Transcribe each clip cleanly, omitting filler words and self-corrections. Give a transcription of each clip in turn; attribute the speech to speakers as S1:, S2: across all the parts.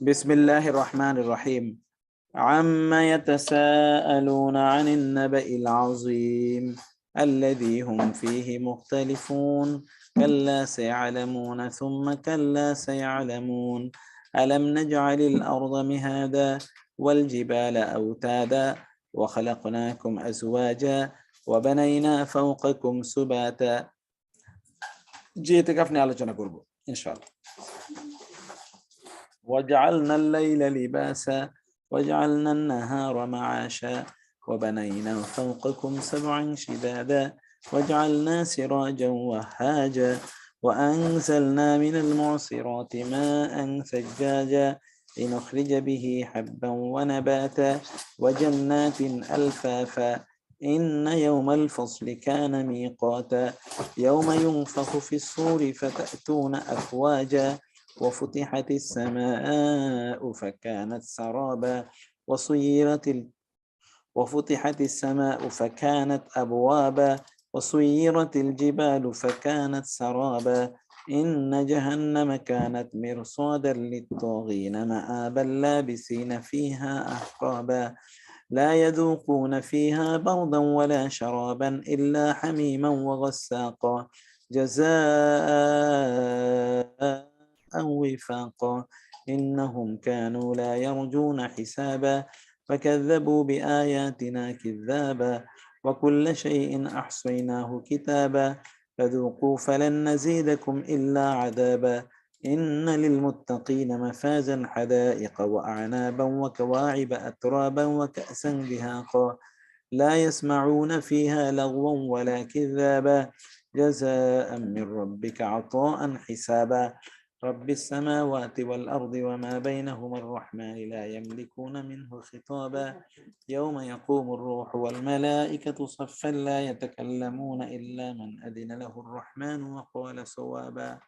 S1: بسم الله الرحمن الرحيم. عما يتساءلون عن النبأ العظيم الذي هم فيه مختلفون كلا سيعلمون ثم كلا سيعلمون ألم نجعل الأرض مهادا والجبال أوتادا وخلقناكم أزواجا وبنينا فوقكم سباتا. جيتك أفني على جنة إن شاء الله. وجعلنا الليل لباسا وجعلنا النهار معاشا وبنينا فوقكم سبعا شدادا وجعلنا سراجا وهاجا وأنزلنا من المعصرات ماء ثجاجا لنخرج به حبا ونباتا وجنات ألفافا إن يوم الفصل كان ميقاتا يوم ينفخ في الصور فتأتون أفواجا وفتحت السماء فكانت سرابا وفتحت السماء فكانت أبوابا وسيرت الجبال فكانت سرابا إن جهنم كانت مرصادا للطاغين مآبا لابسين فيها أحقابا لا يذوقون فيها بردا ولا شرابا إلا حميما وغساقا جزاء أو وفاقا إنهم كانوا لا يرجون حسابا فكذبوا بآياتنا كذابا وكل شيء أحصيناه كتابا فذوقوا فلن نزيدكم إلا عذابا إن للمتقين مفازا حدائق وأعنابا وكواعب أترابا وكأسا دهاقا لا يسمعون فيها لغوا ولا كذابا جزاء من ربك عطاء حسابا رب السماوات والأرض وما بينهما الرحمن لا يملكون منه خطابا يوم يقوم الروح والملائكة صفا لا يتكلمون إلا من أذن له الرحمن وقال صوابا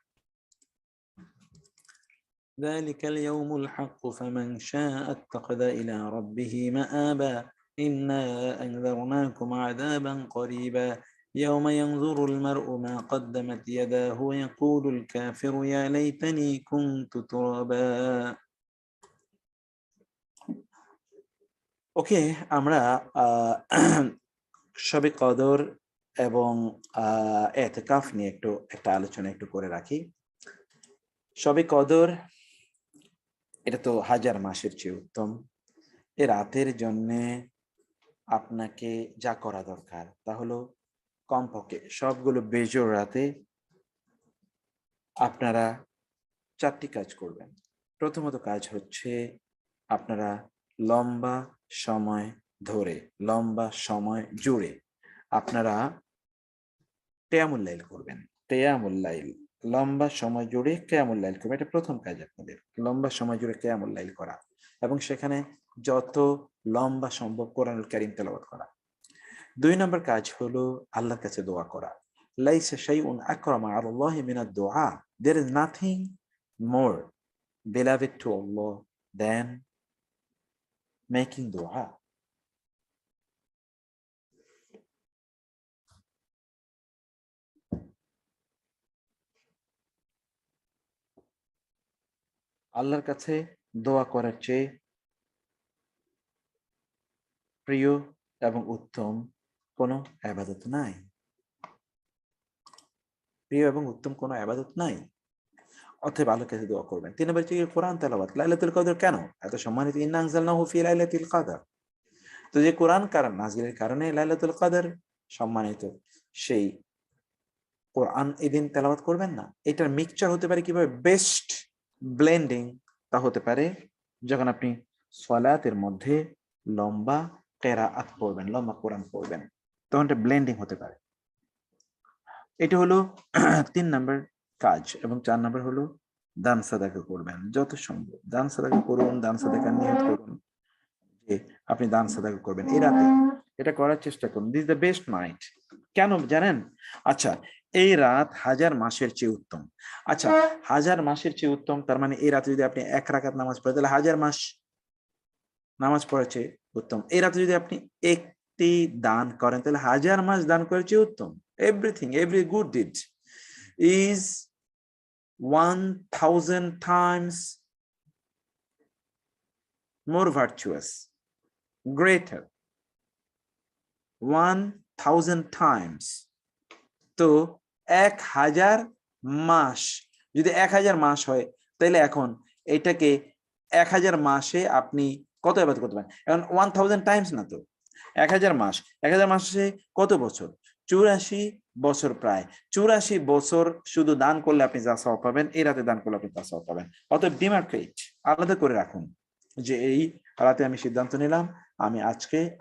S1: ذلك اليوم الحق فمن شاء اتخذ إلى ربه مآبا إنا أنذرناكم عذابا قريبا يوم ينظر المرء ما قدمت يداه ويقول الكافر يا ليتني كنت ترابا. ওকে, আমরা শবে কদর এবং ইতিকাফ নিয়ে একটা আলোচনা করে রাখি। শবে কদর এটা তো হাজার মাসের চেয়ে উত্তম। এই রাতের জন্য আপনাকে যা করা দরকার তা হলো কমপক্ষে সবগুলো বেজোড় রাতে আপনারা 4টি কাজ করবেন। প্রথমত কাজ হচ্ছে আপনারা লম্বা সময় জুড়ে আপনারা কিয়ামুল লাইল করবেন। কিয়ামুল লাইল লম্বা সময় জুড়ে কিয়ামুল লাইল করবেন, এটা প্রথম কাজ আপনাদের, লম্বা সময় জুড়ে কিয়ামুল লাইল করা এবং সেখানে যত লম্বা সম্ভব কোরআনুল কারীম তেলাওয়াত করা। 2 নম্বর কাজ হলো আল্লাহর কাছে দোয়া করা। লাইসা শাইউন আকরামা আলাল্লাহি মিনাদ দুআ, there is nothing more beloved to Allah than making dua. আল্লাহর কাছে দোয়া করার চেয়ে প্রিয় এবং উত্তম কোনো ইবাদত নাই। অতএব আল্লাহর কাছে দোয়া করবেন। 3 নম্বর হচ্ছে কোরআন তেলাওয়াত। লাইলাতুল কদর কেন এত সম্মানিত? ইন্না আনজালনাহু ফি লাইলাতিল কদর। তো যে কোরআন নাজিলের কারণে লাইলাতুল কদর সম্মানিত, সেই কোরআন এদিন তেলাওয়াত করবেন না। এটার মিক্সচার হতে পারে কিভাবে? বেস্ট ব্লেন্ডিং তা হতে পারে যখন আপনি সালাতের মধ্যে লম্বা কিরাআত পড়বেন, লম্বা কোরআন পড়বেন, তখন এটা ব্লেন্ডিং হতে পারে। এটা হলো 3 নম্বর কাজ। এবং 4 নম্বর হলো দান সাদাকা করবেন, যত সম্ভব দান সাদাকা করুন। দান সাদাকার নিয়ত করুন যে আপনি দান সাদাকা করবেন এই রাতে, এটা করার চেষ্টা করুন। This the best night. কেন জানেন? আচ্ছা, এই রাত হাজার মাসের চেয়ে উত্তম। আচ্ছা, হাজার মাসের চেয়ে উত্তম তার মানে এই রাতে যদি আপনি 1 রাকাত নামাজ পড়েন তাহলে হাজার মাস নামাজ পড়ার চেয়ে উত্তম। এই রাতে যদি আপনি একটি দান করেন তাহলে হাজার মাস দান করার চেয়ে উত্তম। Everything, every good deed is 1000 times more virtuous, greater, 1000 times. তো 1000 মাস, যদি 1000 মাস হয় তাহলে এখন এটাকে 1000 মাসে আপনি কত ইবাদত করতে পারেন? এখন 1000 টাইমস না তো, 1000 মাস, 1000 মাসে কত বছর? 84 বছর প্রায়। 84 বছর শুধু দান করলে আপনি যা সওয়াব পাবেন, এই রাতে দান করলে আপনি তা সওয়াব পাবেন। অতএব ডিমার্কেট, আলাদা করে রাখুন যে এই রাতে আমি সিদ্ধান্ত নিলাম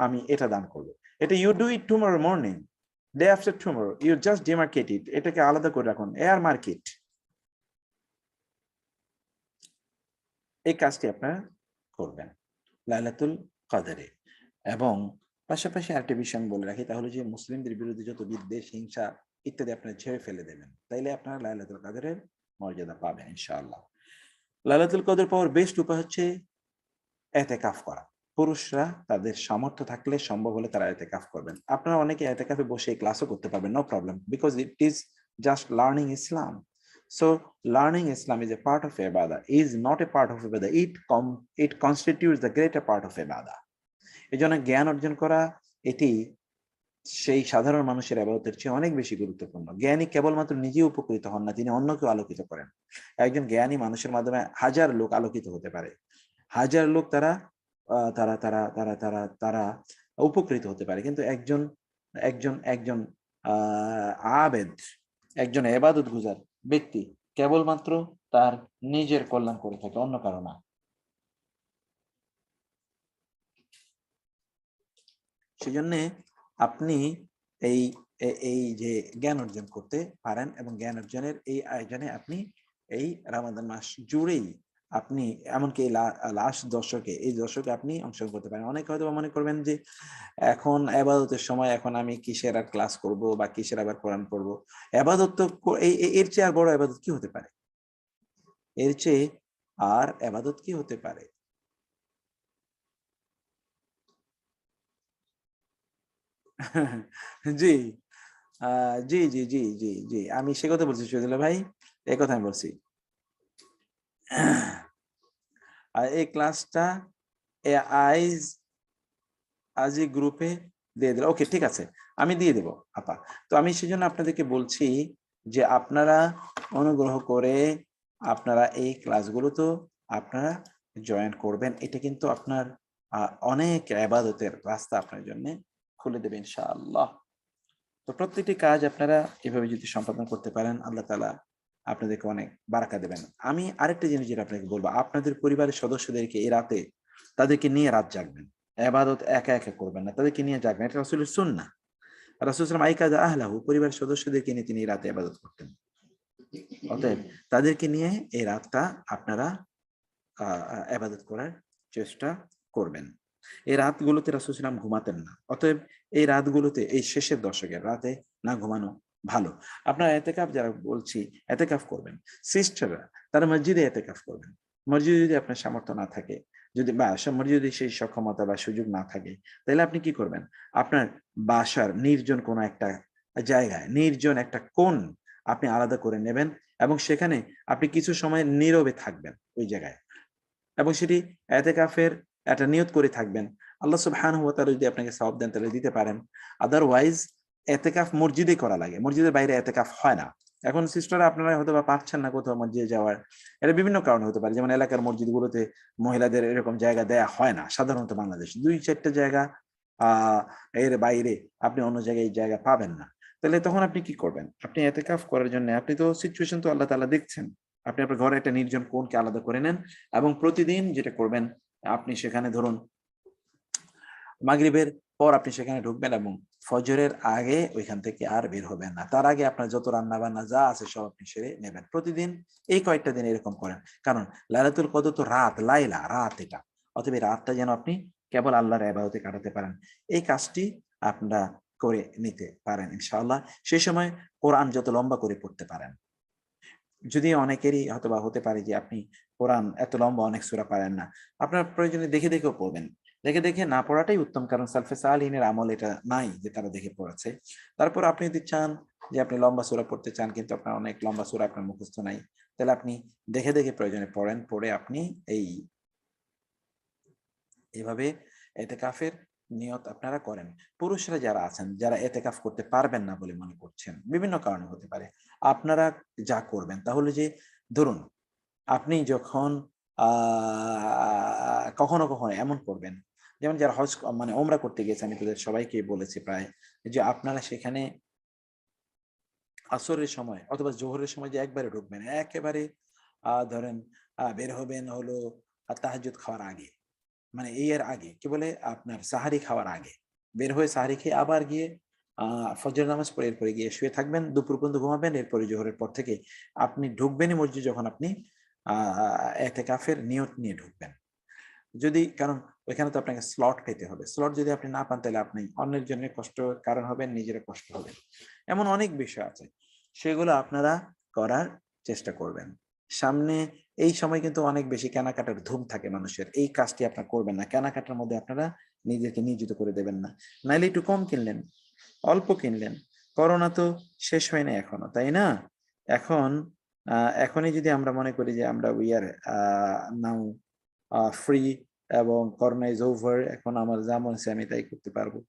S1: আমি এটা দান করব। এটা you do it tomorrow morning, day after tomorrow, you just demarcate it, এটাকে আলাদা করে রাখুন, এয়ার মার্কেট। এই কাজটি আপনারা করবেন লাইলাতুল কদরে। এবং পাশাপাশি আরেকটা বিষয় আমি বলে রাখি, তাহলে যে মুসলিমদের বিরুদ্ধে যত বিদ্বেষ, হিংসা ইত্যাদি আপনারা ঝেড়ে ফেলে দেবেন, তাইলে আপনারা লাইলাতুল কদরের মর্যাদা পাবেন ইনশাআল্লাহ। লাইলাতুল কদর পাওয়ার বেস্ট উপায় হচ্ছে এতেকাফ করা। পুরুষরা তাদের সামর্থ্য থাকলে, সম্ভব হলে তারা এতেকাফ করবেন। আপনারা অনেকে এতেকাফে বসে ক্লাসও করতে পারবেন, no problem, because it is just learning Islam. So learning Islam is a part of ibadah, is not a part of ibadah. It constitutes the greater part of ibadah. এই জন্য জ্ঞান অর্জন করা এটি সেই সাধারণ মানুষের ইবাদতের চেয়ে অনেক বেশি গুরুত্বপূর্ণ। জ্ঞানী কেবলমাত্র নিজে উপকৃত হন না, তিনি অন্যকেও আলোকিত করেন। একজন জ্ঞানী মানুষের মাধ্যমে 1000 লোক আলোকিত হতে পারে, 1000 লোক তারা তারা তারা তারা তারা তারা উপকৃত হতে পারে। কিন্তু একজন একজন একজন আবেদ, একজন ইবাদত গুজার ব্যক্তি কেবলমাত্র তার নিজের কল্যাণ করে থাকে, অন্য কারো না। সেজন্য আপনি এই এই যে জ্ঞান অর্জন করতে পারেন, এবং জ্ঞান অর্জনের এই আয়োজনে আপনি এই রমাদান মাস জুড়েই আপনি এমনকি এই লাস্ট দশকে, এই দশকে আপনি অংশগ্রহণ করতে পারেন। অনেকে হয়তো মনে করবেন যে এখন ইবাদতের সময়, এখন আমি কিসের আর ক্লাস করব বা কিসের আবার কোরআন পড়বো? ইবাদত তো এর চেয়ে আর বড় ইবাদত কি হতে পারে? এর চেয়ে আর ইবাদত কি হতে পারে? জি, জি জি জি জি জি, আমি সে কথা বলছি শহীদুল্লাহ ভাই, এই কথা আমি বলছি। আর এই ক্লাসটা আইজ আজই গ্রুপে দিয়ে দিল, ওকে ঠিক আছে, আমি দিয়ে দেব আপা। তো আমি সেজন্য আপনাদেরকে বলছি যে আপনারা অনুগ্রহ করে আপনারা এই ক্লাসগুলো তো আপনারা জয়েন করবেন। এটা কিন্তু আপনার অনেক ইবাদতের রাস্তা আপনার জন্য খুলে দেবে ইনশাআল্লাহ। তো প্রত্যেকটি কাজ আপনারা এভাবে যদি সম্পাদন করতে পারেন, আল্লাহ তাআলা আপনাদেরকে অনেক বারাকা দেবেন। আমি আরেকটা জিনিস যেটা আপনাকে বলবো, আপনাদের পরিবারের সদস্যদেরকে এই রাতে তাদেরকে নিয়ে রাত জাগবেন, ইবাদত একা একা করবেন না, তাদেরকে নিয়ে জাগবেন, এটা রাসূলের সুন্নাহ। রাসূল সাল্লাল্লাহু আলাইহি ওয়াসাল্লাম আইকাযা আহলাহু, পরিবারের সদস্যদেরকে নিয়ে তিনি রাতে ইবাদত করতেন। অতএব তাদেরকে নিয়ে এই রাতটা আপনারা ইবাদত করার চেষ্টা করবেন। এই রাতগুলোতে রাসূল সাল্লাল্লাহু আলাইহি ওয়াসাল্লাম ঘুমাতেন না, অতএব এই রাতগুলোতে, এই শেষের দশকের রাতে না ঘুমানো ভালো। আপনারা এতেকাফ যারা বলছি এতেকাফ করবেন, সিস্টাররা তারা মসজিদে এতেকাফ করবেন। মসজিদে যদি আপনার সামর্থ্য না থাকে, যদি বা মসজিদে যদি সেই সক্ষমতা বা সুযোগ না থাকে, তাহলে আপনি কি করবেন? আপনার বাসার নির্জন কোনো একটা জায়গায়, নির্জন একটা কোণ আপনি আলাদা করে নেবেন, এবং সেখানে আপনি কিছু সময় নীরবে থাকবেন ওই জায়গায়, এবং সেটি এতেকাফের একটা নিয়ত করে থাকবেন। আল্লাহ সুবহানাহু ওয়া তাআলা যদি আপনাকে সওয়াব দেন তাহলে দিতে পারেন, আদারওয়াইজ এতেকাফ মসজিদে করা লাগে, মসজিদের বাইরে এতেকাফ হয় না। এখন সিস্টাররা আপনারা হয়তো বা পারছেন না কোথাও মসজিদে যাওয়ার, এটা বিভিন্ন কারণ হতে পারে, যেমন এলাকার মসজিদগুলোতে মহিলাদের এরকম জায়গা দেয়া হয় না সাধারণত বাংলাদেশে, 2-4টা জায়গা এর বাইরে আপনি অন্য জায়গায় এই জায়গা পাবেন না। তাহলে তখন আপনি কি করবেন? আপনি এতেকাফ করার জন্য আপনি তো সিচুয়েশন তো আল্লাহ তাআলা দেখছেন, আপনি আপনার ঘরে একটা নির্জন কোণকে আলাদা করে নেন, এবং প্রতিদিন যেটা করবেন, আপনি সেখানে ধরুন মাগরিবের পর আপনি সেখানে ঢুকবেন, এবং ফজরের আগে ওইখান থেকে আর বের হবেন না। তার আগে আপনার যত রান্না বান্না যা আছে সব আপনি সেরে নেবেন। প্রতিদিন এই কয়েকটা দিন এরকম করেন, কারণ লাইলাতুল কদর তো রাত, লাইলা রাত, এটা। অতএব এই রাতটা যেন আপনি কেবল আল্লাহর ইবাদতে কাটাতে পারেন, এই কাজটি আপনারা করে নিতে পারেন ইনশাআল্লাহ। সেই সময় কোরআন যত লম্বা করে পড়তে পারেন, যদি অনেকেরই হয়তোবা হতে পারে যে আপনি কোরআন এত লম্বা অনেক সূরা পারেন না, আপনার প্রয়োজনে দেখে দেখেও পড়বেন। দেখে দেখে না পড়াটাই উত্তম, কারণ সালফে সালিহিনের আমল এটা নাই যে তারা দেখে পড়েছে। তারপর আপনি যদি চান যে আপনি লম্বা সূরা পড়তে চান, কিন্তু আপনার অনেক লম্বা সূরা আপনার মুখস্থ নাই, তাহলে আপনি দেখে দেখে প্রয়োজনে পড়েন, পড়ে আপনি এই এভাবে এতেকাফের নিয়ত আপনারা করেন। পুরুষরা যারা আছেন, যারা এতেকাফ করতে পারবেন না বলে মনে করছেন, বিভিন্ন কারণে হতে পারে, আপনারা যা করবেন তাহলে যে, ধরুন আপনি যখন কখনো কখনো এমন করবেন, যেমন যারা হজ মানে ওমরা করতে গেছে, আমি তাদের সবাইকে বলেছি প্রায়, যে আপনারা সেখানে আসরের সময় অথবা জোহরের সময় যে একবারে ঢুকবেন, একেবারে ধরেন বের হবেন হলো তাহাজ্জুদ খাওয়ার আগে, মানে এই এর আগে কি বলে আপনার সাহারি খাওয়ার আগে বের হয়ে সাহারি খেয়ে আবার গিয়ে ফজর নামাজ পড়ে এরপরে গিয়ে শুয়ে থাকবেন, দুপুর পর্যন্ত ঘুমাবেন, এরপরে জোহরের পর থেকে আপনি ঢুকবেনই মসজিদ যখন আপনি এতেকাফের নিয়ত নিয়ে ঢুকবেন। যদি কারণ ওইখানে তো আপনাকে স্লট পেতে হবে, স্লট যদি আপনি না পান তাহলে আপনি অন্যের জন্য কষ্ট কারণ হবেন, নিজেরা কষ্ট হবেন। এমন অনেক বিষয় আছে, সেগুলো আপনারা করার চেষ্টা করবেন। সামনে এই সময় কিন্তু অনেক বেশি কেনাকাটার ধুম থাকে মানুষের, এই কাজটি আপনারা করবেন না, কেনাকাটার মধ্যে আপনারা নিজেকে নিয়োজিত করে দেবেন না। নাইলে একটু কম কিনলেন, অল্প কিনলেন, করোনা তো শেষ হয় না এখনো, তাই না? এখন এখনই যদি আমরা মনে করি যে আমরা উই আর নাও ফ্রি এবং করোনা ইজ ওভার, এখন আমার যা মনে হচ্ছে আমি তাই করতে পারবো,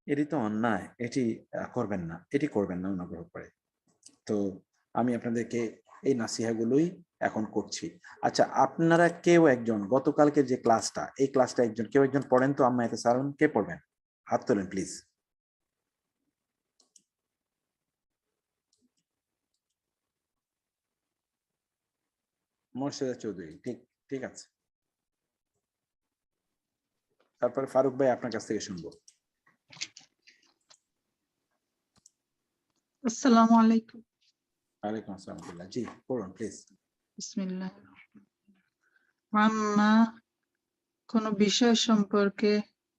S1: এটি তো অন্যায়, এটি করবেন না, এটি করবেন না অনুগ্রহ করে। তো আমি আপনাদেরকে এই নাসিহাগুলোই এখন করছি। আচ্ছা, আপনারা কেউ একজন গতকালকে যে ক্লাসটা, এই ক্লাসটা একজন কেউ একজন পড়েন তো, আম্মা এতে সারুন, কে পড়বেন? হাত তোলেন প্লিজ। মোর্শেদা চৌধুরী, ঠিক, ঠিক আছে। তারপরে ফারুক ভাই, আপনার কাছ থেকে শুনবো।
S2: আসসালামু আলাইকুম।
S1: ওয়ালাইকুম আসসালাম, জি পড়ুন প্লিজ।
S2: বিসমিল্লাহ। আম্মা কোন বিষয় সম্পর্কে,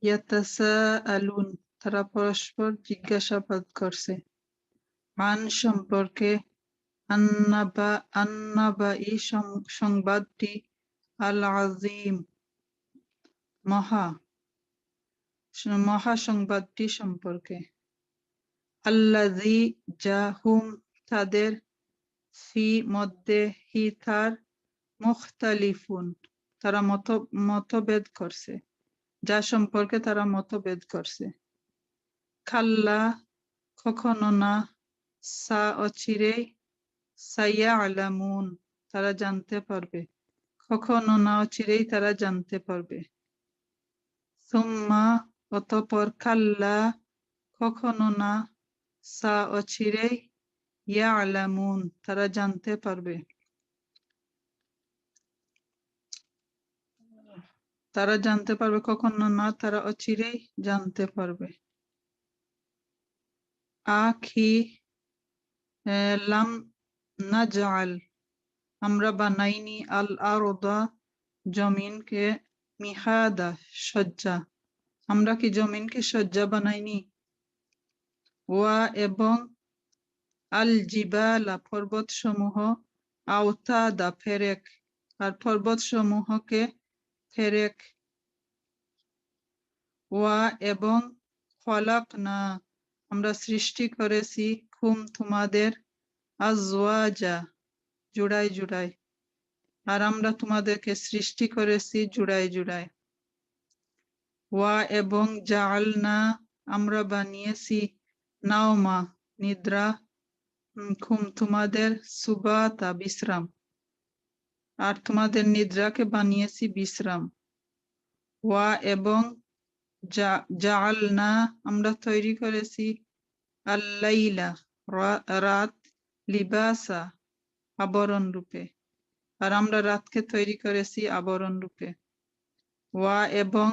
S2: ইয়াতাসাআলুন তারা পরস্পর জিজ্ঞাসাবাদ করছে, আন সম্পর্কে, আন্নাবাই সংবাদটি, আল আজিম মহা মহা সংবাদটি সম্পর্কে, আল্লাযী জাহুম তাদের, ফি মধ্যে, হি তার, মুখতালিফুন তারা মতভেদ করছে, যা সম্পর্কে তারা মতভেদ করছে। খাল্লা কখনো না, সা অচিরেই, সাইয়ালামুন তারা জানতে পারবে, কখনো না অচিরেই তারা জানতে পারবে। সুম্মা অতঃপর, খাল্লা কখনো না, সা অচিরেই, ইয়ালামুন তারা জানতে পারবে, তারা জানতে পারবে, কখনো না তারা অচিরেই জানতে পারবে। আখি লাম নাজআল আমরা বানাইনি, আল আরদা জমিনকে, মিহাদা শয্যা আমরা কি জমিনকে শয্যা বানাইনি, ওয়া এবং, আল জিবালা পর্বত সমূহ, আওতাদা ফেরেক আর পর্বত সমূহকে ফেরেক, ওয়া এবং, খলাকনা আমরা সৃষ্টি করেছি, কুম তোমাদের, আজওয়াজা জুড়াই জুড়াই আর আমরা তোমাদেরকে সৃষ্টি করেছি জুড়াই জুড়াই। ওয়া এবং, জাআলনা আমরা বানিয়েছি, নাওমা নিদ্রা, কুম তোমাদের, সুবাতা বিশ্রাম আর তোমাদের নিদ্রাকে বানিয়েছি বিশ্রাম। ওয়া এবং, জাআলনা আমরা তৈরি করেছি, আল-লাইলা রাত, লিবাসা আবরণ রূপে আর আমরা রাতকে তৈরি করেছি আবরণ রূপে। ওয়া এবং,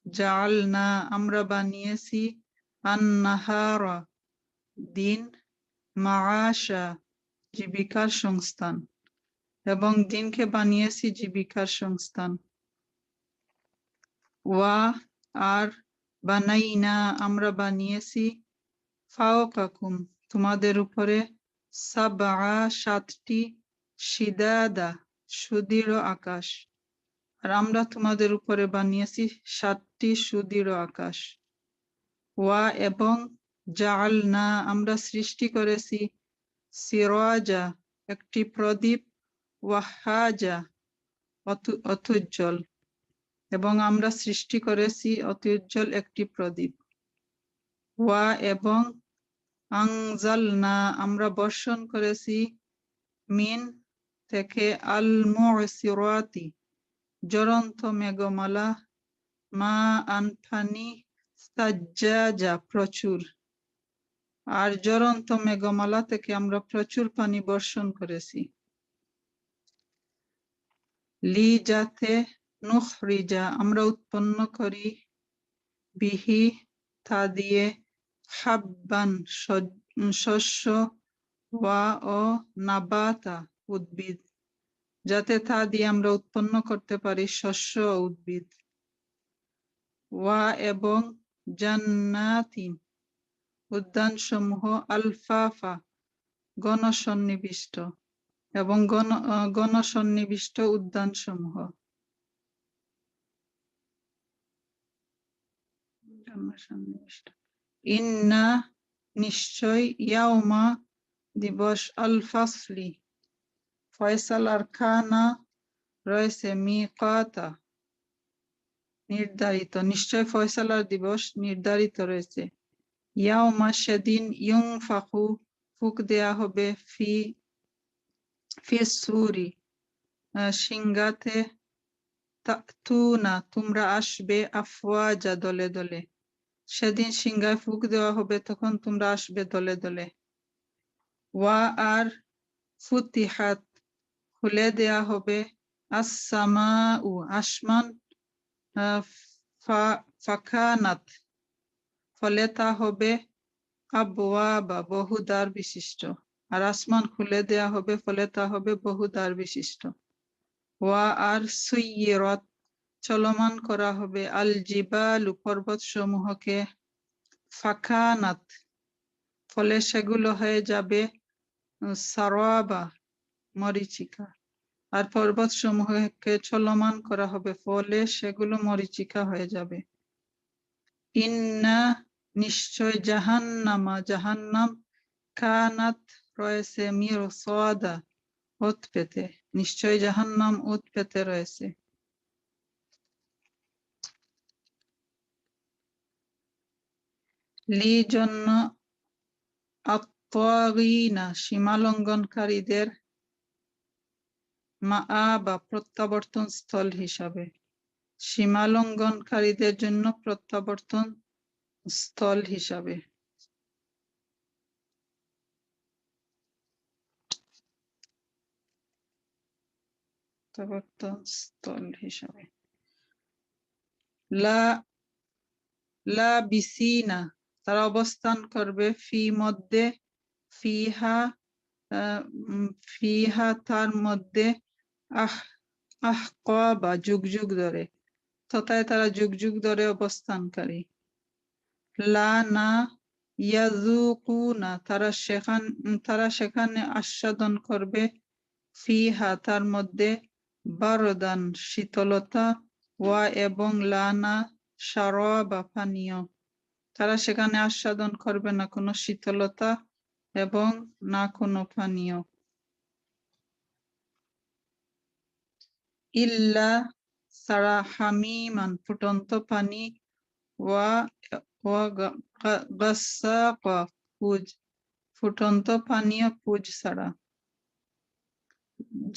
S2: জাআলনা আমরা বানিয়েছি, আন-নাহারা দিন, মাআশা জীবিকার সংস্থান এবং দিনকে বানিয়েছি জীবিকার সংস্থান। ওয়া আর, বানাইনা আমরা বানিয়েছি, ফাওকাকুম তোমাদের উপরে, সাবআ সাতটি, শিদাদা সুদৃঢ় আকাশ আর আমরা তোমাদের উপরে বানিয়েছি সাতটি সুদৃঢ় আকাশ। ওয়া এবং, জাআলনা আমরা সৃষ্টি করেছি, সিরাজা একটি প্রদীপ, ওয়াহাজা অত্যুজ্জ্বল, এবং আমরা সৃষ্টি করেছি অত্যুজ্জ্বল একটি প্রদীপ। ওয়া এবং আনজালনা আমরা বর্ষণ করেছি মিন থেকে আল মুসিরাতি জ্বলন্ত মেঘমালা, মা আনফানি সাজ্জাজা প্রচুর। আর জ্বলন্ত মেঘমালা থেকে আমরা প্রচুর পানি বর্ষণ করেছি। লি যাতে নুখরিজা আমরা উৎপন্ন করি, বিহি তা দিয়ে, হাব্বান শস্য, ওয়া ও নাবাতা উদ্ভিদ, যাতে তা দিয়ে আমরা উৎপন্ন করতে পারি শস্য ও উদ্ভিদ। ওয়া এবং জান্নাতিন উদ্যানসমূহ, আলফাফা গণসন্নিবিষ্ট, এবং গণসন্নিবিষ্ট উদ্যানসমূহ। ইন্না নিশ্চয়, ইয়াউমা দিবস, আল ফাসলি ফয়সালার, খানা রয়েছে, মিকাতা নির্ধারিত, নিশ্চয় ফয়সালার দিবস নির্ধারিত রয়েছে। ইয়াউমা সেদিন, ইউনফাখু ফুঁক দেয়া হবে, ফি সূরি সিংহাতে, তাতুনা তোমরা আসবে, আফওয়াজা দলে দলে, সেদিন সিংহায় ফুঁক দেওয়া হবে, তখন তোমরা আসবে দলে দলে। ওয়া আর ফুতিহাত খুলে দেয়া হবে, আসসামাউ আসমান, ফাকানাত ফলে তা হবে, আবওয়াবা বহুদ্বার বিশিষ্ট। আর আসমান খুলে দেয়া হবে, ফলে তা হবে বহুদ্বার বিশিষ্ট। ওয়া আর সুইয়িরাত চলমান করা হবে, আল জিবালু পর্বত সমূহকে, ফাকানাত ফলে সেগুলো হয়ে যাবে, সারাবা মরীচিকা। আর পর্বত সমূহকে চলমান করা হবে, ফলে সেগুলো মরীচিকা হয়ে যাবে। ইন্না নিশ্চয়, জাহান্নামা জাহান্নাম, কানাত রয়েছে, মিরসাদা ওত পেতে, নিশ্চয় জাহান্নাম ওত পেতে রয়েছে। লি জন্য, আত্তাগিনা সীমালঙ্ঘনকারীদের, মাআবা প্রত্যাবর্তন স্থল হিসাবে, সীমালঙ্ঘনকারীদের জন্য প্রত্যাবর্তন স্থল হিসাবে। প্রত্যাবর্তন স্থল হিসাবে। লা বিসিনা তারা অবস্থান করবে, ফি মধ্যে, ফিহা ফিহা তার মধ্যে, আহকাবা যুগ যুগ ধরে, তথায় তারা যুগ যুগ ধরে অবস্থানকারী। লা না ইয়াযুকুনা তারা সেখানে আস্বাদন করবে, ফিহা তার মধ্যে, বারদান শীতলতা, ওয়া এবং লানা শারাবা পানীয়, তারা সেখানে আস্বাদন করবে না কোনো শীতলতা এবং না কোনো পানীয়। ইল্লা সারা, হামিমান ফুটন্ত পানি, ওয়া গাসাকা পুজ ফুটন্ত পানীয়, পুজ ছাড়া।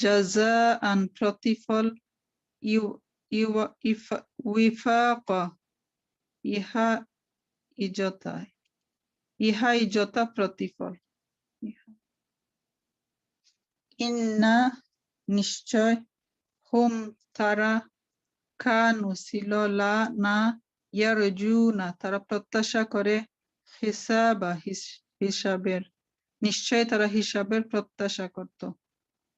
S2: জাযাআন প্রতিফল, উইফাকা ইহাই যথা প্রতিফল। ইন্না নিশ্চয়, হুম তারা, কানু ছিল, লা না ইয়ারজুনা তারা প্রত্যাশা করে, হিসাবা হিসাবের, নিশ্চয় তারা হিসাবের প্রত্যাশা করত।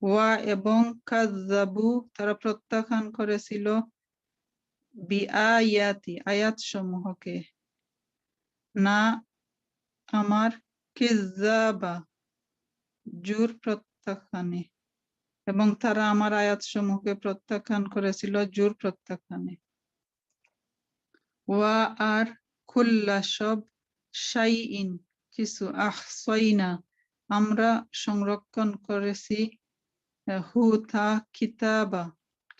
S2: ওয়া এবং কাযযাবু তারা প্রত্যাখ্যান করেছিল, বিআয়াতি আয়াত সমূহকে, না আমার, কিযাবা জোর প্রত্যাখ্যানে, এবং তারা আমার আয়াত সমূহকে প্রত্যাখ্যান করেছিল জোর প্রত্যাখ্যানে। ওয়া আর কুল্লা সব, শাইইন কিছু, আহসাইনা আমরা সংরক্ষণ করেছি, হু তা কিতাবা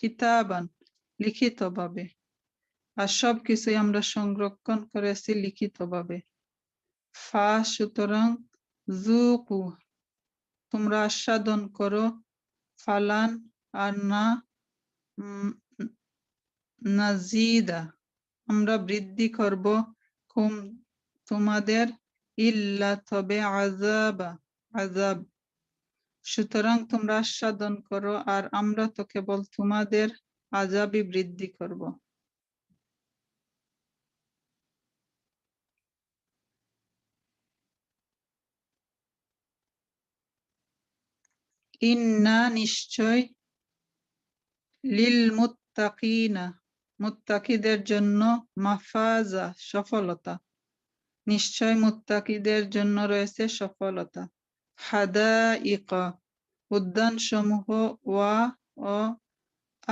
S2: কিতাবান লিখিতভাবে, আর সব কিছুই আমরা সংরক্ষণ করেছি লিখিতভাবে। ফা সুতরাং যুকু তোমরা আস্বাদন করো, ফালান আর না নাজিদা আমরা বৃদ্ধি করব, কুম তোমাদের, ইল্লা তবে আযাবা আযাব। সুতরাং তোমরা আস্বাদন করো আর আমরা তো কেবল তোমাদের আযাবই বৃদ্ধি করব। ইন্না নিশ্চয়, লিল মুত্তাকিনা মুত্তাকিদের জন্য, মাফাজা সফলতা, নিশ্চয় মুত্তাকিদের জন্য রয়েছে সফলতা। হাদাইকা উদ্যান সমূহ, ওয়া ও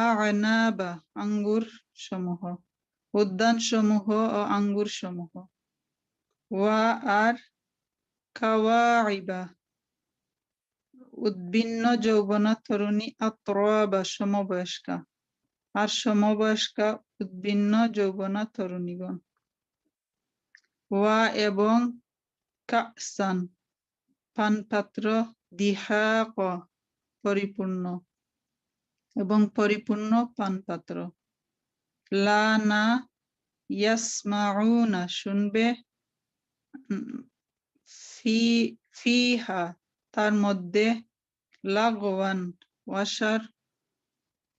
S2: আ'নাবা আঙ্গুর সমূহ, উদ্যান সমূহ ও আঙ্গুর সমূহ। ওয়া আর কাওয়াইবা উদ্ভিন্ন যৌবনা তরুণী, আতরাবা সমবয়স্কা আর সমবয়স্কা উদ্ভিন্ন যৌবনা তরুণীগণ। ওয়া এবং কাসান পানপাত্র, দিহাক পরিপূর্ণ এবং পরিপূর্ণ পানপাত্র। লা না ইয়াসমাউনা শুনবে, ফিহা তার মধ্যে, লাগওয়ান ওয়াসার,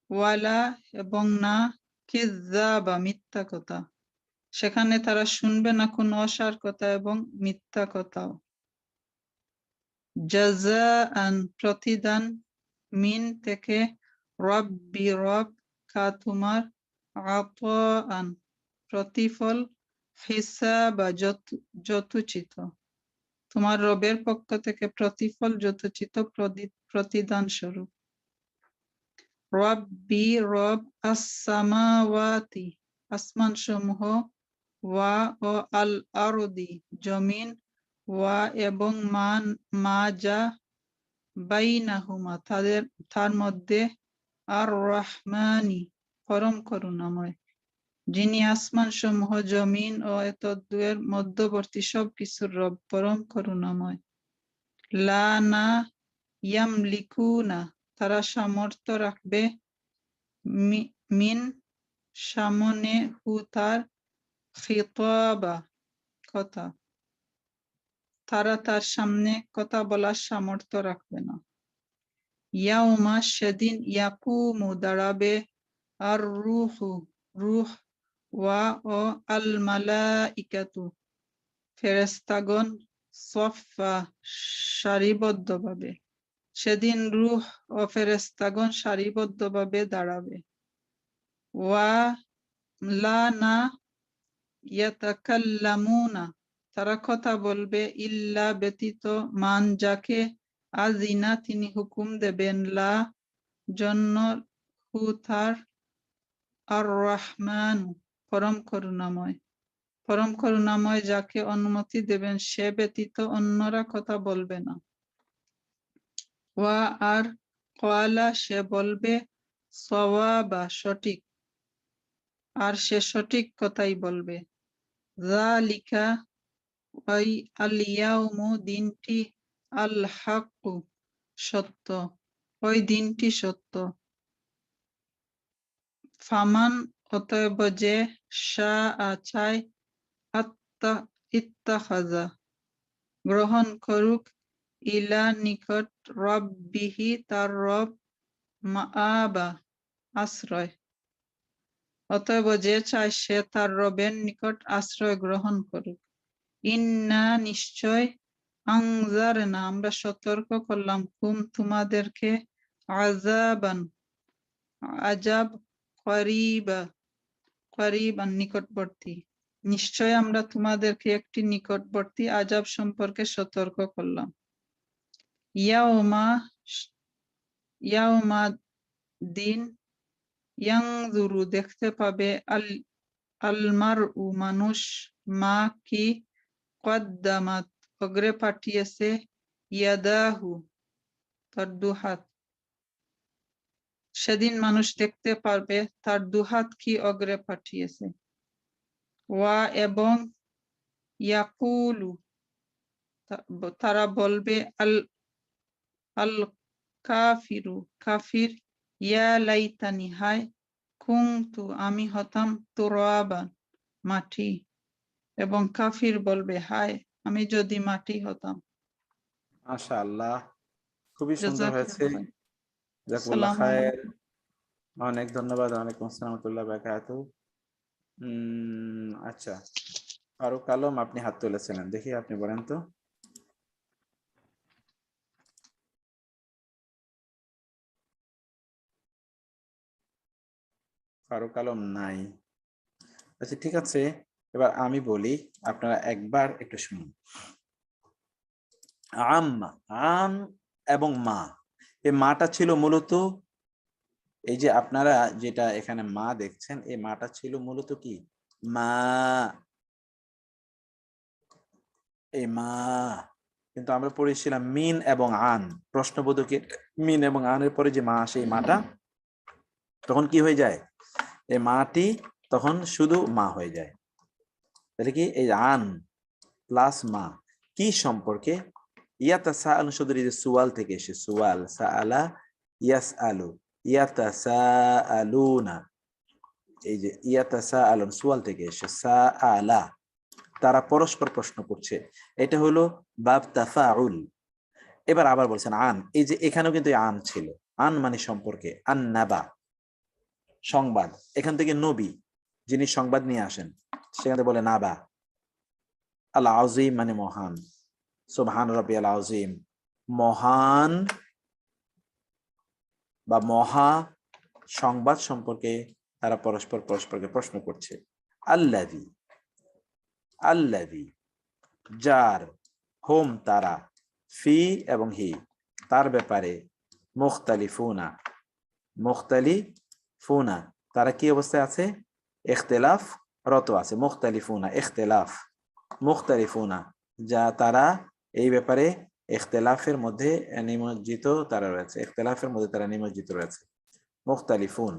S2: ওয়ালা এবং না, কিযাবা মিথ্যা কথা, সেখানে তারা শুনবে না কোনো অসার কথা এবং মিথ্যা কথাও। জাযাআন প্রতিদান, মিন থেকে, রব্বি রব, কা তোমার, আতাআন প্রতিফল, হিসাবা যথোচিত তোমার রবের পক্ষ থেকে প্রতিফল যথোচিত প্রতিদান স্বরূপ। রব্বি রব, আস-সামাওয়াতি আসমান সমূহ, ওয়া ও আল আরদি জমিন, ওয়া এবং মা যা, বাইনাহুমা তার মধ্যে, আর রহমানি পরম করুণাময়, যিনি আসমান সমূহ জমিন ও এতদ্দুয়ের মধ্যবর্তী সব কিছুর রব, পরম করুণাময়। লা না ইয়ামলিকুনা তারা সামর্থ্য রাখবে, মিন সামনে, হু তার, খিতাবা কথা, তারা তার সামনে কথা বলার সামর্থ্য রাখবে না। ইয়াউমা সেদিন, ইয়াকুমু দাঁড়াবে, আর রুহু রুহ, ওয়া ও আল মালাইকাতু ফেরেশতাগণ, সফা সারিবদ্ধভাবে, সেদিন রূহ ও ফেরেশতাগণ সারিবদ্ধভাবে দাঁড়াবে। ওয়া লা না ইয়াতাকাল্লামুনা তারা কথা বলবে, ইল্লা ব্যতীত, মান যাকে, আজিনা তিনি হুকুম দেবেন, লা জন্য, হু তার, আর রহমান পরম করুণাময়, পরম করুণাময় যাকে অনুমতি দেবেন সে ব্যতীত অন্যরা কথা বলবে না। ওয়া আর ক্বালা সে বলবে, সওয়াবা সঠিক, আর সে সঠিক কথাই বলবে। যালিকা ওই, আল ইয়াউমু দিনটি, আল হাক্কু সত্য, ওই দিনটি সত্য। ফামান অতএব যে, শাআ চায়, ইত্তাখাযা গ্রহণ করুক, ইলা নিকট, রব্বিহি তার রব, মাআবা আশ্রয়। অতএব যে চায় সে তার রবের নিকট আশ্রয় গ্রহণ করুক। ইন্না নিশ্চয়, আনজারনা আমরা সতর্ক করলাম, কুম তোমাদেরকে, আযাবান আযাব, করিবান নিকটবর্তী, নিশ্চয় আমরা তোমাদেরকে একটি নিকটবর্তী আযাব সম্পর্কে সতর্ক করলাম। ইয়াউমা দিন, ইয়ানজুরু দেখতে পাবে, আল মারউ মানুষ, মা কি, কদ্দামাত অগ্রে পাঠিয়েছে, ইয়াদাহু তার দুহাত, সেদিন মানুষ দেখতে পারবে তার দুহাত কি অগ্রে পাঠিয়েছে। ওয়া এবং ইয়াকুলু তারা বলবে আল আল কাফিরু কাফির ইয়া লাইতানি হায় কুনতু আমি হতাম তুরাবান মাটি, এবং কাফির বলবে হায় আমি যদি মাটি হতাম।
S1: মাশাআল্লাহ, খুবই সুন্দর হয়েছে।
S2: জাযাকুল্লাহ।
S1: জাযাকুল্লাহ
S2: আসসালামু
S1: খায়ের।
S2: আলাইকুম।
S1: অনেক ধন্যবাদ। ওয়ালাইকুম আসসালাম ওয়া রাহমাতুল্লাহি ওয়া বারাকাতুহু। আচ্ছা, ফারুক আলম আপনি হাত তুলেছিলেন, দেখি আপনি বলেন তো। ফারুক আলম নাই। আচ্ছা ঠিক আছে, এবার আমি বলি, আপনারা একবার একটু শুনুন। আম্মা, আম এবং মা, এই মাটা ছিল মূলত, এই যে আপনারা যেটা এখানে মা দেখছেন, এই মাটা ছিল মূলত কি মা, এই মা। কিন্তু আমরা পড়েছিলাম মিন এবং আন, প্রশ্নবোধকে মিন এবং আনের পরে যে মা আসে, এই মাটা তখন কি হয়ে যায়, এই মাটি তখন শুধু মা হয়ে যায়। তাহলে কি এই আন প্লাস মা কি সম্পর্কে, ইয়াতাসাআলু শুধু এই যে সুয়াল থেকে এসে, সুয়াল সাআলা ইয়াসআলু, ইয়াতাসাআলুনা, এই যে ইয়াতাসাআলুন সুয়াল থেকে এসে, সাআলা তারা পরস্পর প্রশ্ন করছে, এটা হলো বাব তাফাউল। এবার আবার বলছেন আন, এই যে এখানেও কিন্তু আন ছিল, আন মানে সম্পর্কে, আন নাবা সংবাদ, এখান থেকে নবী যিনি সংবাদ নিয়ে আসেন সেখানে বলে নাবা। আল আযীম মানে মহান, সুবহান রাব্বিয়াল আযীম, মহান বা মহা সংবাদ সম্পর্কে তারা পরস্পরকে প্রশ্ন করছে। আল্লাযী, আল্লাযী যার, হোম তারা, ফি এবং হি তার ব্যাপারে, মুখতালিফুনা, মুখতালিফুনা তারা কি অবস্থায় আছে, ইখতিলাফ রত আছে, মুখতালিফুনা ইখতিলাফ, মুখতালিফুনা যা তারা এই ব্যাপারে ইখতিলাফের মধ্যে নিমজ্জিত তারা রয়েছে, ইখতিলাফের মধ্যে তারা নিমজ্জিত রয়েছে, মুখতালিফুন।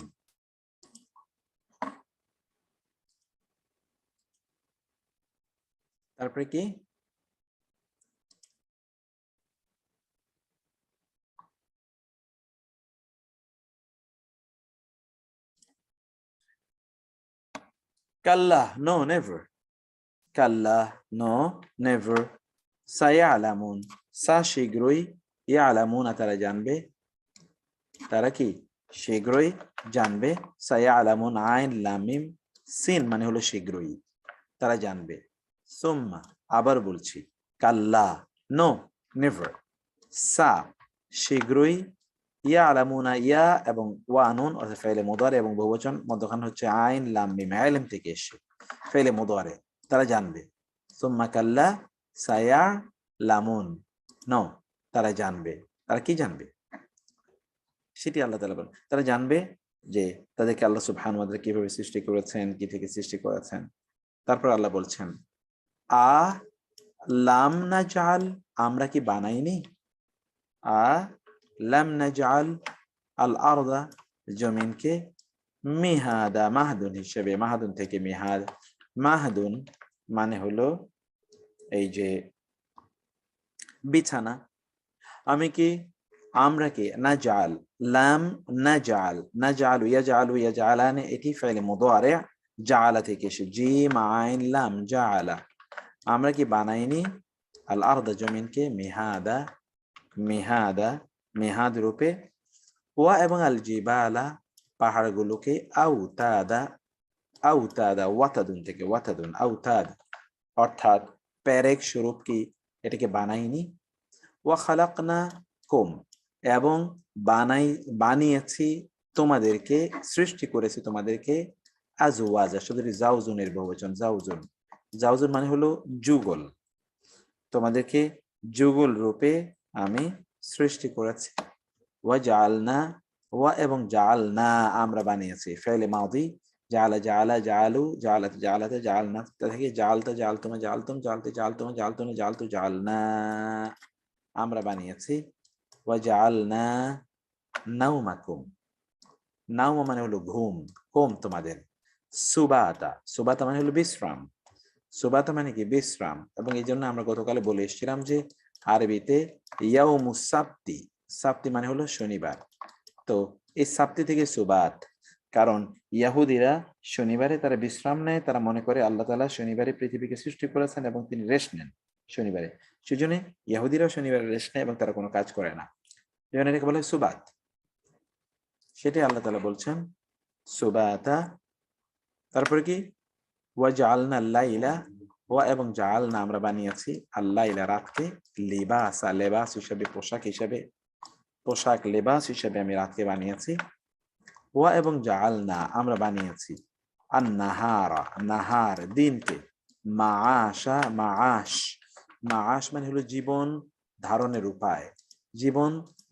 S1: তারপরে কি, কাল্লা নো নেভার, কাল্লা নো নেভার, সায়ালামুন সা শীঘ্রই, ইয়ালামুনা তারা জানবে, তারা কি শীঘ্রই জানবে, সায়ালামুন আইন লাম মিম সিন মানে হলো শীঘ্রই, তারা জানবে। সুম্মা আবার বলছি, কাল্লা নো নেভার, সা শীঘ্রই, ইয়ালামুনা ইয়া এবং ওয়ানুন অর্থাৎ ফাইলে মুদারে এবং বহুবচন মধ্যখান হচ্ছে আইন লাম মিম, ইলম থেকে এসে ফাইলে মুদারে, তারা জানবে। সুম্মা কাল্লা সায়ালামুন, নো তারা জানবে, তারা কি জানবে সেটি আল্লাহ তাআলা বলেন, তারা জানবে যে তাদেরকে আল্লাহ সুবহানাহু ওয়া তাআলা কিভাবে সৃষ্টি করেছেন, কি থেকে সৃষ্টি করেছেন। তারপর আল্লাহ বলছেন আ লাম নাজআল আমরা কি বানাইনি, আ লাম নাজআল আল আরদা জমিনকে, মিহাদা মাহদুন হিসেবে, মাহদুন থেকে মিহাদ, মাহদুন মানে হলো এই যে বিছানা, আমি কি আমরা কি নাজআল, লাম নাজআল, নাজআলু ইয়াজআলু ইয়াজআলানি এটি ফাইল মুদারি, জাআলা থেকে এসে, জিম আইন লাম জাআলা, আমরা কি বানাইনি আল আরদা জমিনকে, মিহাদা, মিহাদা মিহাদ রূপে, ওয়া এবং আল জিবালা পাহাড়গুলোকে, আউতাদা, আউতাদা ওয়াতাদুন থেকে, ওয়াতাদুন আউতাদ অর্থাৎ পেরেক স্বরূপ কি এটাকে বানাইনি, ওয়া খালাকনাকুম এবং বানিয়েছি তোমাদেরকে, সৃষ্টি করেছি তোমাদেরকে, আজওয়াজা শুধু জাউজুনের বহুবচন, জাউজুন, জাউজুন মানে হলো যুগল, তোমাদেরকে যুগল রূপে আমি সৃষ্টি করেছি। ওয়া জাআলনা, ওয়া এবং জাআলনা আমরা বানিয়েছি, ফেলে মাদি, জাআলা জাআলা জাআলু, জাআলাত জাআলাতে, জাআলনা থেকে, জাআলতা জাআলতুমা জাআলতুম, জাআলতে জাআলতুমা জাআলতুনা জাআলতু জাআলনা আমরা বানিয়েছি। ওয়া জাআলনা নাওমাকুম নাওমা মানে হলো ঘুম, ঘুম তোমাদের। সুবাতা, সুবাতা মানে হলো বিশ্রাম, সুবাতা মানে কি বিশ্রাম। এবং এই জন্য আমরা গতকালে বলে এসেছিলাম যে আরবিতে ইয়াউমুস সাবতি, সাবতি মানে হলো শনিবার। তো এই সাবতি থেকে সুবাত, কারণ ইয়াহুদিরা শনিবারে তারা বিশ্রাম নেয়, তারা মনে করে আল্লাহ তাআলা শনিবারে পৃথিবীকে সৃষ্টি করেছেন এবং তিনি রেস্ট নেন শনিবারে। সেজন্য ইয়াহুদিরাও শনিবারে রেস্ট নেয় এবং তারা কোনো কাজ করে না, যেমন এটাকে বলে সুবাত। সেটাই আল্লাহ তাআলা বলছেন সুবাতা। তারপরে কি ওয়াজআলনা লাইলা, ওয়া এবং জাআলনা আমরা বানিয়েছি আল-লাইলা রাতকে, লিবাসা লেবাস হিসেবে পোশাক হিসেবে, পোশাক লেবাস হিসেবে আমি রাতকে বানিয়েছি। ওয়া এবং জাআলনা আমরা বানিয়েছি আন-নাহারা, নাহার দিনকে, মাআশা মাআশ, মাআশ মানে হলো জীবন ধারণের উপায়, জীবন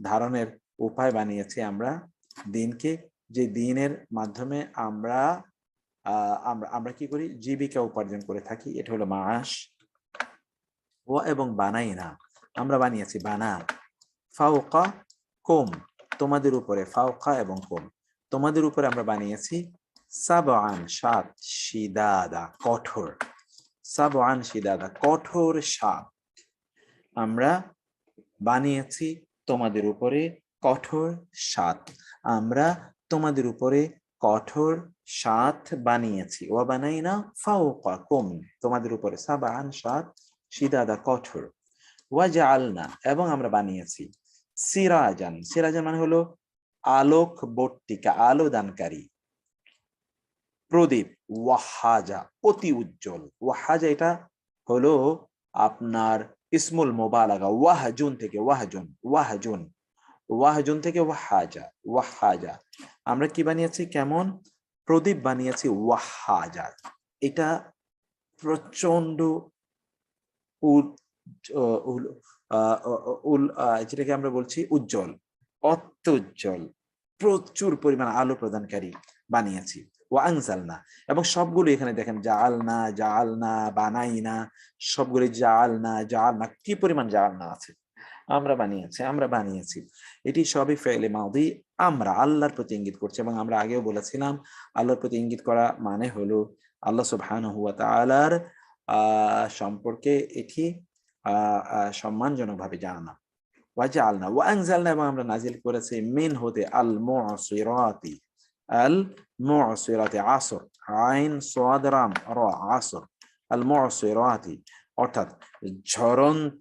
S1: ধারণের উপায় বানিয়েছি আমরা দিনকে, যে দিনের মাধ্যমে আমরা আমরা আমরা কি করি, জীবিকা উপার্জন করে থাকি, এটা হলো মাআশ। ও এবং বানাই না আমরা বানিয়েছি বানা, ফাওকা কুম তোমাদের উপরে, ফাওকা এবং কুম তোমাদের উপরে আমরা বানিয়েছি সাবআন সাত, শিদাদা কঠোর, সাবআন শিদাদা কঠোর সাত আমরা বানিয়েছি তোমাদের উপরে, কঠোর সাত আমরা তোমাদের উপরে কঠোর সাত বানিয়েছি। ওয়া বানাইনা ফাওকাকুম তোমাদের উপরে সাবআন সাত, শিদাদা কঠোর। ওয়া জাআলনা এবং আমরা বানিয়েছি সিরাজান, সিরাজান মানে হলো আলোক বর্তিকা, আলো দানকারী, প্রদীপ। ওয়াহাজা অতি উজ্জ্বল, ওয়াহাজা এটা হলো আপনার ইসমুল মুবালাগা, ওয়াহজুন থেকে ওয়াহজুন, ওয়াহজুন ওয়াহজুন থেকে ওয়াহাজা, ওয়াহাজা আমরা কি বানিয়েছি, কেমন প্রদীপ বানিয়েছি, ওয়াহাজা এটা প্রচন্ড যেটাকে আমরা বলছি উজ্জ্বল, অত্যুজ্জ্বল, প্রচুর পরিমাণ আলো প্রদানকারী বানিয়েছি। ওয়া আনজালনা এবং সবগুলো এখানে দেখেন জাআলনা, জাআলনা, বানাইনা, সবগুলো জাআলনা, জাআলনা কি পরিমাণ জাআলনা আছে, আমরা বানিয়েছি, আমরা বানিয়েছি, এটি সবই ফেলে মাদি, আমরা আল্লাহর প্রতি ইঙ্গিত করছি। এবং আমরা আগেও বলেছিলাম আল্লাহর প্রতি ইঙ্গিত করা মানে হলো আল্লাহ সুবহানাহু ওয়া তাআলার সম্পর্কে এটি সম্মানজনকভাবে জানা। ওয়াজআলনা ওয়া আনজালনা এবং আমরা নাজিল করেছি মিন হতে আল মুসিরাতি, আল মুসিরাতি আসর, আইন সাদ রাম রা আসর, আল মুসিরাতি অর্থাৎ ঝরন্ত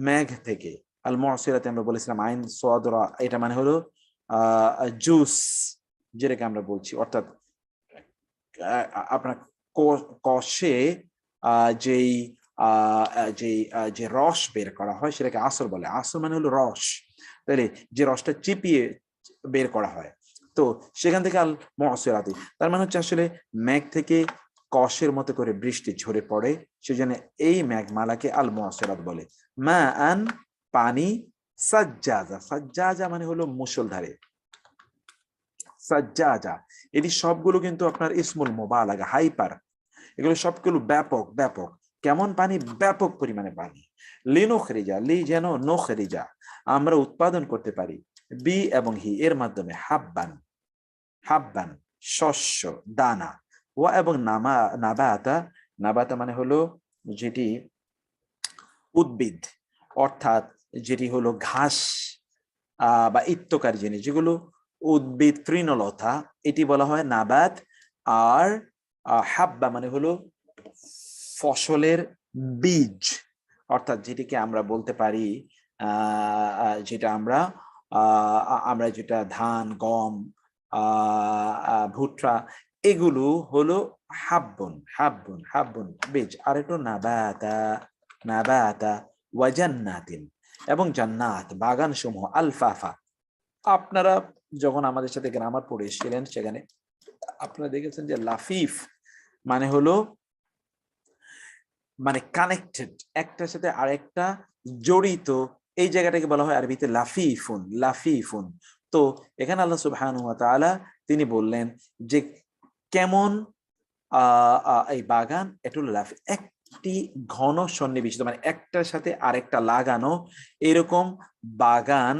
S1: মেঘ থেকে, আল মুসিরাতি আমরা বলেছিলাম আইন সাদ রা, এটা মানে হলো জুস, যেটাকে আমরা বলছি, অর্থাৎ আপনার কষে যেই যে রস বের করা হয় সেটাকে আসর বলে, আসর মানে হলো রস, তাহলে যে রসটা চিপিয়ে বের করা হয়, তো সেখান থেকে আল মুসিরাতি তার মানে হচ্ছে আসলে মেঘ থেকে কষের মতো করে বৃষ্টি ঝরে পড়ে, সেজন্য এই মেঘমালাকে আল মুসিরাত বলে। মা আন পানি, সাজ্জাজা, সাজ্জাজা মানে হলো মুষলধারে, সাজ্জাজা এটি সবগুলো কিন্তু আপনার ইসমুল মুবালাগা, হাইপার, এগুলো সবগুলো ব্যাপক, ব্যাপক কেমন পানি, ব্যাপক পরিমাণে পানি। লিনুখরিজা, লি যেন নখরিজা আমরা উৎপাদন করতে পারি, বি এবং হি এর মাধ্যমে, হাব্বান, হাব্বান শস্য দানা, ওয়া এবং নামা নাবাতা, নাবাতা মানে হলো যেটি উদ্ভিদ, অর্থাৎ যেটি হলো ঘাস বা ইত্যকারী জিনিস, যেগুলো উদ্ভিদ তৃণলতা, এটি বলা হয় নাবাত। আর হাব্বা মানে হলো ফসলের বীজ, অর্থাৎ যেটিকে আমরা বলতে পারি যেটা আমরা আমরা যেটা ধান, গম, ভুট্টা, এগুলো হলো হাব্বুন, হাব্বুন, হাব্বুন বীজ। আর একটু নাবাতা, নাবাতা ওয়া জান্নাতিন এবং জান্নাত বাগান সমূহ, আলফাফা আপনারা যখন আমাদের সাথে গ্রামার পড়ে এসেছিলেন সেখানে আপনারা দেখেছেন যে লাফিফ মানে হলো মানে কানেক্টেড, একটার সাথে আরেকটা জড়িত, এই জায়গাটাকে বলা হয় আরবিতে লাফিফুন, লাফিফুন। তো এখানে আল্লাহ সুবহানাহু ওয়া তাআলা তিনি বললেন যে কেমন এই বাগান, এটা হলো লাফি, একটি ঘন সন্নিবেশিত মানে একটার সাথে আরেকটা লাগানো এরকম বাগান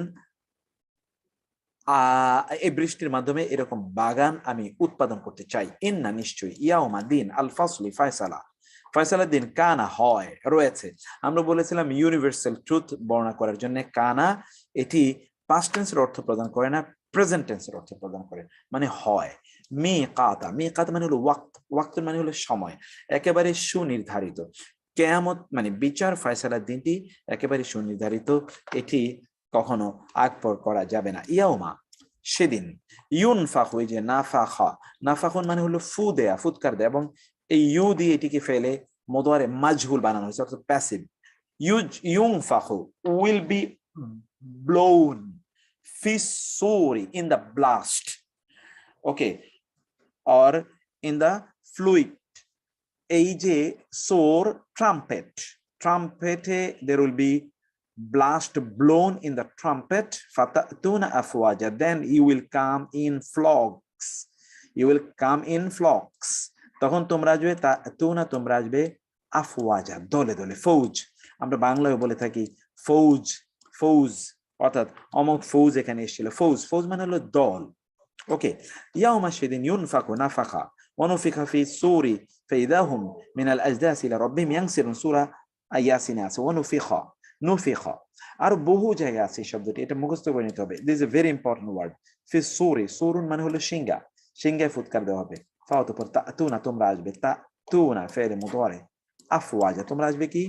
S1: এই বৃষ্টির মাধ্যমে এরকম বাগান আমি উৎপাদন করতে চাই। ইন্না নিশ্চয়ই, ইয়াউমা দিন আল ফাসলি ফয়সালা, ফয়সালার দিন কানা হয় রয়েছে। আমরা বলেছিলাম ইউনিভার্সাল ট্রুথ বর্ণনা করার জন্য কানা এটি পাস্ট টেন্সের অর্থ প্রদান করে না, প্রেজেন্ট টেন্সের অর্থ প্রদান করে, মানে হয়। মিকাতা, মিকাত মানে হলো ওয়াক্ত, ওয়াক্ত মানে হলো সময়, একেবারে সুনির্ধারিত। কেয়ামত মানে বিচার ফয়সালার দিনটি একেবারে সুনির্ধারিত, এটি কখনো আগ পর করা যাবে না। ইয়াউমা সেদিন, ইউনফাখু এই যে নাফাখা, নাফাখুন মানে হলো ফু দেয়া, ফুৎকার দেয়া, এবং এই ইউ দিয়ে এটিকে ফেলে মুদারে মাজহুল বানানো হয়েছে, অর্থাৎ প্যাসিভ। ইউনফাখু উইল বি ব্লোন ফি সূরি in the blast, okay, or in the fluid. এই যে সোর ট্রাম্পেট, ট্রাম্পেটে there will be blast blown in the trumpet, fatatuna afwaja, then you will come in flocks, you will come in flocks, তখন তোমরা আসবে তাতুনা, তোমরা আসবে আফওয়াজা, দলে দলে, ফৌজ। আমরা বাংলায় বলে থাকি ফৌজ, ফৌজ, অর্থাৎ অমক ফৌজ এখানে এসেছিল, ফৌজ, ফৌজ মানে হলো দল, ওকে। ইয়াউমা সেদিন ইউনফাকু নাফাখা ওয়ানুফিখা ফি সূরি ফাইদা হুম মিনাল আজদাস ইলা রাব্বিহিম ইয়ানসিরুন, সূরা ইয়াসিন আছে ওয়ানুফিখা, নুফিখা। আর বহু জায়গায় আছে এই শব্দটি, এটা মুখস্থ করে নিতে হবে। This is a very important word. ফি সূরি, সূরুন মানে হলো সিংহা, সিংহায় ফুৎকার দেওয়া হবে। ফাওয়াত উপর তাতুনা, তোমরা আসবে, তাতুনা ফেলে মুদারে, আফওয়াজা তোমরা আসবে কি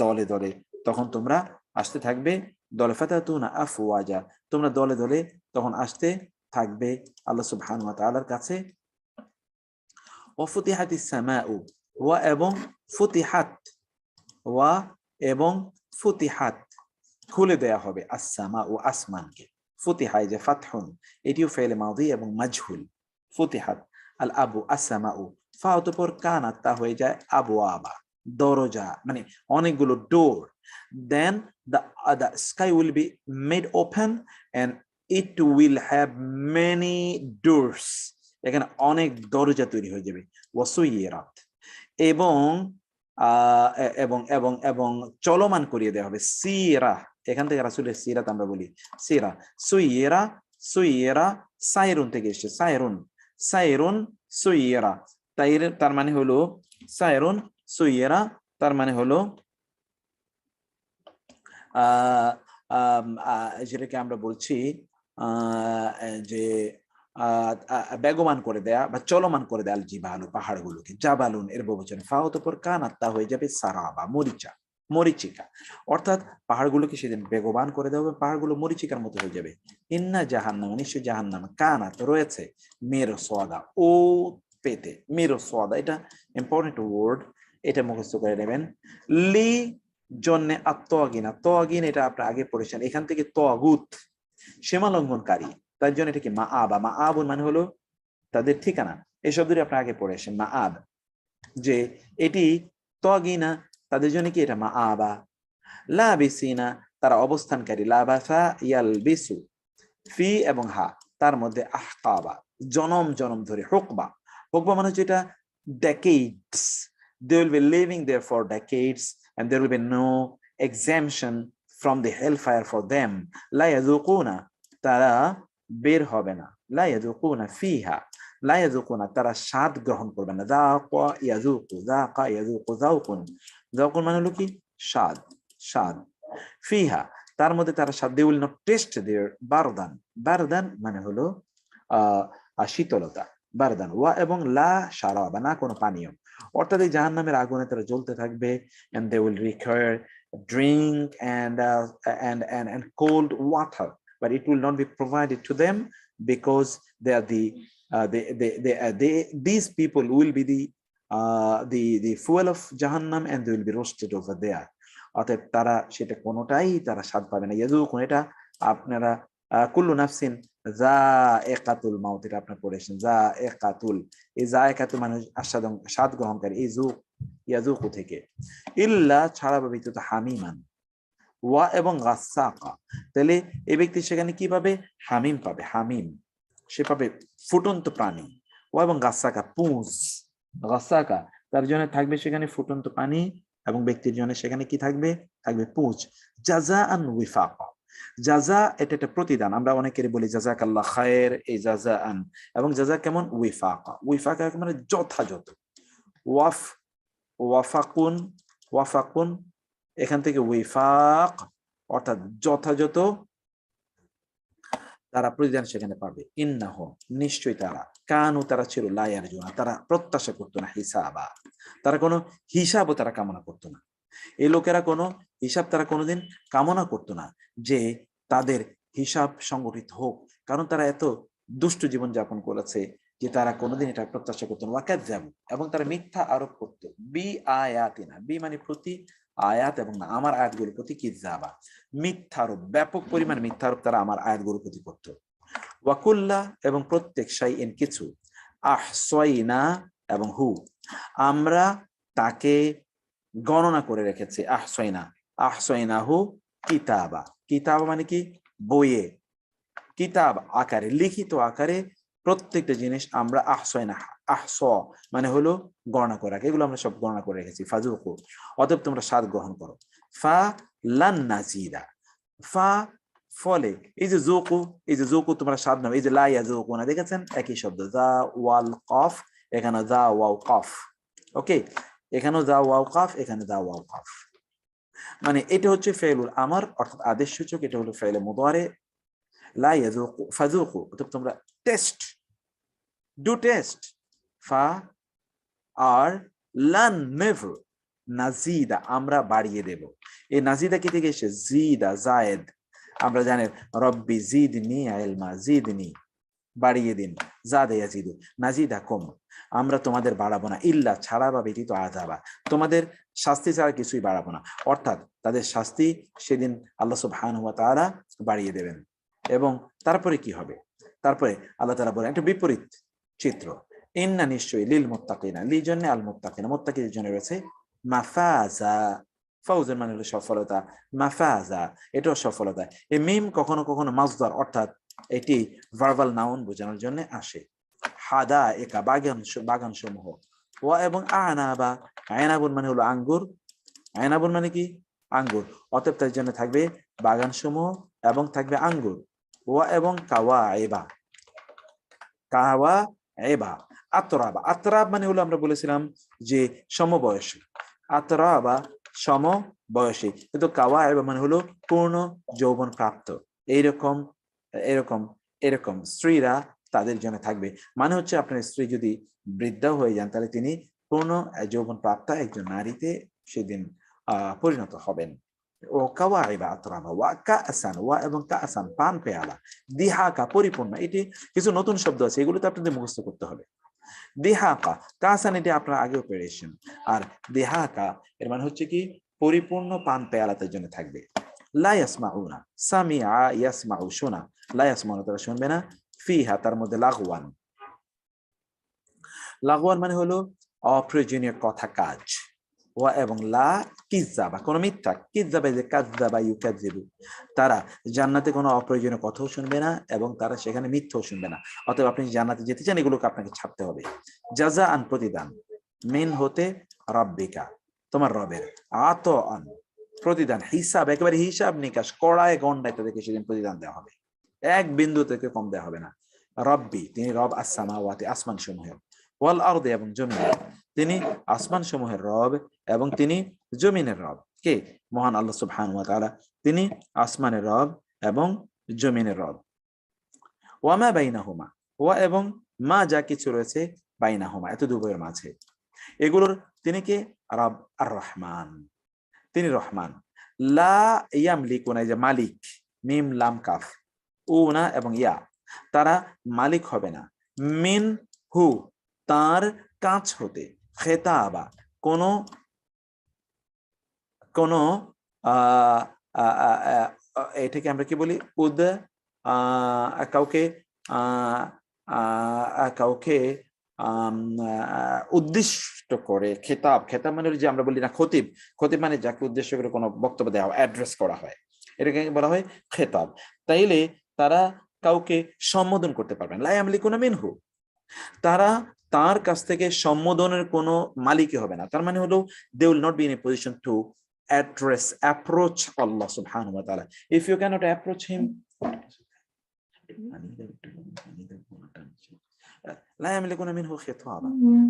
S1: দলে দলে, তখন তোমরা আসতে থাকবে দলে, ফাতাতুনা আফওয়াজা তোমরা দলে দলে তখন আসতে থাকবে আল্লাহ সুবহানাহু ওয়া তাআলার কাছে। ওয়া ফুতিহাতিস সামাউ, ওয়া এবং ফুতিহাত, ওয়া এবং ফুতিহাত খুলে দেয়া হবে, আস-সামাউ আসমানকে, ফুতিহা যে ফাতহুন এটিও ফেলে মাদি এবং মাজহুল, ফুতিহাত আল আবু আস-সামাউ, ফা অতঃপর কানাত তা হয়ে যায় আবু আবা, দরজা মানে অনেকগুলো ডোর। দেন the sky will be made open and it will have many doors, এখানে অনেক দরজা তৈরি হয়ে যাবে। ওয়াসুইরাত এবং এবং এবং এবং চলমান করিয়ে দেওয়া হবে, সিরা এখান থেকে রাসূলের সিরাত আমরা বলি সিরা, সুইরা, সুইরা সাইরুন থেকে এসেছে, সাইরুন, সাইরুন সুইরা, তার মানে হলো সাইরুন সুইরা, তার মানে হলো যেটাকে আমরা বলছি যে বেগমান করে দেয়া বা চলমান করে দেয়া, জিবালু পাহাড়গুলোকে, জাবালুন এর বহুবচন, ফাওয়াত উপর কানাত তা হয়ে যাবে সারাবা, মরিচা, মরিচিকা, অর্থাৎ পাহাড়গুলোকে সেদিন বেগবান করে দেওয়া হবে, পাহাড়গুলো মরিচিকার মতো হয়ে যাবে। ইন্না জাহান্নাম, নিশ্চয় জাহান্নাম, কানাত রয়েছে, মেরো সোয়াদা ও পেতে, মেরো সোয়াদা এটা ইম্পর্টেন্ট ওয়ার্ড, এটা মুখস্থ করে নেবেন। লি জন্যে আত্মগিনা, তগিন এটা আপনি আগে পড়েছেন, এখান থেকে তগুত সীমা লঙ্ঘনকারী, তার জন্য এটা কি মা আবা, মা আবুন মানে হলো তাদের ঠিকানা, এই শব্দটি আপনি আগে পড়েছেন মা আব, যে এটি তগিনা তাদের জন্য কি এটা মা আবা। লাবিসিনা তারা অবস্থানকারী, লাবাসা ইয়ালবিসু, ফি এবং হা তার মধ্যে আহকাবা জনম জনম ধরে, হুকবা, হুকবা মানে হচ্ছে এটা decades, they will be living there for decades and there will be no exemption from the hellfire for them. লা ইয়াযুকুনা তারা বের হবে না, লা ইয়াযুকুনা ফিহা, লা ইয়াযুকুনা তারা স্বাদ গ্রহণ করবে না, যাকা ইয়াযুকু, যাকা ইয়াযুকু যাওকুন, যাওকুন মানে হলো কি স্বাদ, স্বাদ, ফিহা তার মধ্যে তারা স্বাদ, they will not taste their বারদান, বারদান মানে হলো শীতলতা, বারদান, ওয়া এবং লা শারাবা না কোনো পানীয়, অর্থাৎ এই জাহান্নামের আগুনে তারা জ্বলতে থাকবে, and they will require drink and cold water, but it will not be provided to them because they are these people will be the fuel of Jahannam and they will be roasted over there. অতএব তারা সেটা কোনোটাই তারা স্বাদ পাবে না। ইয়াযুকুন এটা আপনারা কুল্লু নাফসিন যায়কাতুল মাউত এটা আপনারা পড়েছেন, যায়কাতুল, এই যায়কাতুল মানে স্বাদ গ্রহণকারী, এই ইয়াযুকু থেকে, ইল্লা ছাড়া বা ব্যতীত হামিমান, ওয়া এবং গাসাকা, তাহলে এই ব্যক্তি সেখানে কি পাবে, হামিম পাবে, হামিম সে পাবে ফুটন্ত প্রাণী, ওয়া এবং গাসাকা পুঁজ, গাসাকা তার জন্য থাকবে সেখানে ফুটন্ত পানি এবং ব্যক্তির জন্য সেখানে কি থাকবে, থাকবে পুঁজ, জাযাআন ওয়িফাকা জাযা এটা একটা প্রতিদান, আমরা অনেকেরই বলি জাযাকাল্লাহ খায়ের, এই জাযাআন, এবং জাযা কেমন উইফাকা, উইফাকা মানে যথাযথ। ওয়াফ ওয়াফাকুন, ওয়াফাকুন এখান থেকে উইফাক অর্থাৎ যথাযথ তারা প্রতিদান সেখানে পাবে। ইন্নাহ নিশ্চয়ই তারা, কানু তারা ছিল, লা ইয়ারজুনা তারা প্রত্যাশা করতো না, হিসাবা তারা কোনো হিসাবও তারা কামনা করতো না। এই লোকেরা কোনো হিসাব তারা কোনোদিন কামনা করতো না যে তাদের হিসাব সংগঠিত হোক, কারণ তারা এত দুষ্ট জীবন যাপন করেছে যে তারা কোনোদিন এটা প্রত্যাশা করতো না। ওয়াকাযযাবু এবং তারা মিথ্যা আরোপ করতো, বি আয়াতিনা, বি মানে প্রতি, আয়াত এবং না আমার আয়াতগুলোর প্রতি কিযাবা মিথ্যারোপ, ব্যাপক পরিমাণ মিথ্যারোপ তারা আমার আয়াতগুলোর প্রতি করতো। ওয়াকুল্লা এবং প্রত্যেক শাইইন কিছু, আহসাইনা এবং হু আমরা তাকে গণনা করে রেখেছি। আহসাইনা, আহসাইনাহু কিতাবা, কিতাবা মানে কি বইয়ে, কিতাব আকারে লিখিত আকারে প্রত্যেকটা জিনিস আমরা আহসাইনা, আহস মানে হলো গণনা করা, এগুলো আমরা সব গণনা করে রেখেছি। ফাজুকু অতএব তোমরা স্বাদ গ্রহণ করো। ফা লান নাজিদা, ফা ফলে এই যে জোকু, এই যে জোকু তোমরা স্বাদ নাও, এই যে লা ইয়াজুকু না দেখেছেন একই শব্দ, যা ওয়াল কফ, এখানে যা ওয়াও কফ, ওকে এখানেও যা ওয়াও কফ, এখানে যা ওয়াও কফ, মানে এটা হচ্ছে ফেলুল আমার অর্থাৎ আদেশ সূচক, এটা হলো ফেলে মুদারে। লা ইয়াজুকু ফাজুকু অতএব তোমরা টেস্ট, ডু টেস্ট। ফা আর লান নেভার নাজিদা আমরা বাড়িয়ে দেব। এই নাজিদা কি থেকে এসে জিদা জায়েদ, আমরা জানি রব্বি জিদনি ইলমা, জিদনি বাড়িয়ে দিন, জাদা ইয়াজিদু নাজিদা কম আমরা তোমাদের বাড়াবো না, ইল্লা ছাড়া বা ব্যতীত আযাবা তোমাদের শাস্তি ছাড়া কিছুই বাড়াবো না, অর্থাৎ তাদের শাস্তি সেদিন আল্লাহ সুবহানাহু ওয়া তাআলা বাড়িয়ে দেবেন। এবং তারপরে কি হবে, তারপরে আল্লাহ তাআলা বলেন একটা বিপরীত চিত্র, ইন্না নিশ্চয়ই লিল মুত্তাকিনা, লি জন্য আল মুত্তাকিনা মুত্তাকিদের জন্য রয়েছে মাফাজা, ফাউজের মানে হলো সফলতা, মাফাজা এটাও সফলতা। এই মিম কখনো কখনো মাসদার অর্থাৎ এটি ভার্বাল নাউন বোঝানোর জন্য আসে। হাদা একা বাগান, বাগান সমূহ, ওয়া এবং আনাবা, আয়নাবুন মানে হলো আঙ্গুর, আয়নাবুন মানে কি আঙ্গুর, অতএব তার জন্য থাকবে বাগান সমূহ এবং থাকবে আঙ্গুর। ওয়া এবং কাওয়া এবা, কাওয়া এবা, আতরাবা, আতরাব মানে হলো আমরা বলেছিলাম যে সমবয়সী, আতরাবা সমবয়সী, কিন্তু কাওয়া এবা মানে হলো পূর্ণ যৌবন প্রাপ্ত, এইরকম এরকম এরকম স্ত্রীরা তাদের জন্য থাকবে। মানে হচ্ছে আপনার স্ত্রী যদি বৃদ্ধা হয়ে যান তাহলে তিনি পূর্ণ যৌবন প্রাপ্তা একজন নারীতে সেদিন পরিণত হবেন। ও কাওয়াইবা আতরাবা, ওয়া কাসান, ওয়া এবং কাসান পান পেয়ালা, দিহাকা পরিপূর্ণ, এটি কিছু নতুন শব্দ আছে এগুলো তো আপনাদের মুখস্থ করতে হবে। দিহাকা কাসান এটি আপনারা আগেও পেয়েছেন, আর দিহাকা এর মানে হচ্ছে কি পরিপূর্ণ পান পেয়ালাতের জন্য থাকবে। লা ইয়াসমাউনা, সামিআ ইয়াসমাউ শোনা, লা ইয়াসমাউনা তারা শুনবে না, ফিহা তার মধ্যে লাগওয়ান, লাগওয়ান মানে হলো অপ্রয়োজনীয় কথা কাজ, ওয়া এবং লা কিযাবা কোন মিথ্যা, কিযাবা যে কাযাবা ইউকাযিবু তারা জান্নাতে কোনো অপ্রয়োজনীয় কথাও শুনবে না এবং তারা সেখানে মিথ্যাও শুনবে না। অতএব আপনি জান্নাতে যেতে চান এগুলোকে আপনাকে ছাড়তে হবে। জাযাআন প্রতিদান, মিন হতে রাব্বিকা তোমার রবের, আতআন প্রতিদান, হিসাব একেবারে হিসাব নিকাশ কড়ায় গন্ডায় তাদেরকে সেদিন প্রতিদান দেওয়া হবে, এক বিন্দু থেকে কম দেওয়া হবে না। রব্বি তিনি রব, আস-সামাওয়াতি আসমান সমূহের, ওয়াল আরদি এবং জমিনের, তিনি আসমান সমূহের রব এবং তিনি জমিনের রব, কে মহান আল্লাহ সুবহানাহু ওয়া তাআলা, তিনি আসমানের রব এবং জমিনের রব। ওয়া মা বাইনাহুমা, ওয়া এবং মা যা কিছু রয়েছে বাইনাহুমা এত দুভয়ের মাঝে, এগুলোর তিনি কে রব আর রহমান, তিনি রহমান। লা ইয়ামলিকুনা যে মালিক, মিম লাম কাফ, উনা এবং ইয়া তারা মালিক হবে না, মিন হু তার কাছ হতে, খেতাবা কোন কোন এটাকে আমরা কি বলি উদ কাউকে কাউকে উদ্দিষ্ট করে, খেতাব, খেতাব মানে যে আমরা বলি না খতিব, খতিব মানে যাকে উদ্দেশ্য করে কোনো বক্তব্য দেওয়া অ্যাড্রেস করা হয় এটাকে বলা হয় খেতাব। তাইলে তারা কাউকে সম্বোধন করতে পারবেন, লা ইয়ামলিকুনা মিনহু তারা তার কাছ থেকে সম্বোধনের কোনো মালিকই হবে না, তার মানে হলো they will not be in a position to approach Allah subhanahu wa ta'ala. If you cannot approach him,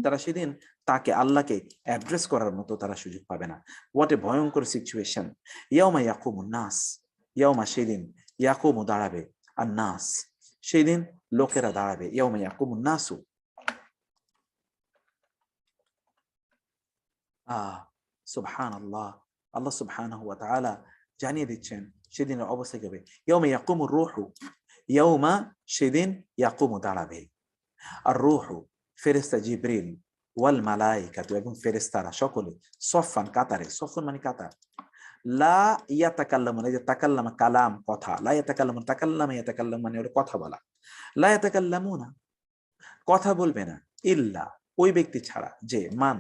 S1: তারা সেদিন তাকে আল্লাহকে অ্যাড্রেস করার মতো তারা সুযোগ পাবে না। হোয়াট এ ভয়ঙ্কর সিচুয়েশন। ইয়াউমা ইয়াকুমুন নাস, ইয়াউমা সেদিন, ইয়াকুমু দাঁড়াবে, আর নাস সেদিন লোকেরা দাঁড়াবে, ইয়াউমা ইয়াকুমুন নাসু। সুবহানাল্লাহ, আল্লাহ সুবহানাহু ওয়া তাআলা জানিয়ে দিচ্ছেন সেদিনের অবস্থা কি হবে। ইয়াউমা ইয়াকুমুর রূহু, ইয়াউমা সেদিন ইয়াকুমু দাঁড়াবে, আর রূহু ফেরেশতা জিবরিল, ওয়াল মালাইকাতু এবং ফেরেশতারা সকলে, সফান কাতারে, সফান মানে কাতার, লা ইয়াতাকাল্লামুন, এই যে তাকাল্লামা কালাম কথা, লা ইয়াতাকাল্লামুন, তাকাল্লামা ইয়াতাকাল্লাম মানে হলো কথা বলা, লা ইয়াতাকাল্লামুনা কথা বলবে না, ইল্লা ওই ব্যক্তি ছাড়া, যে মান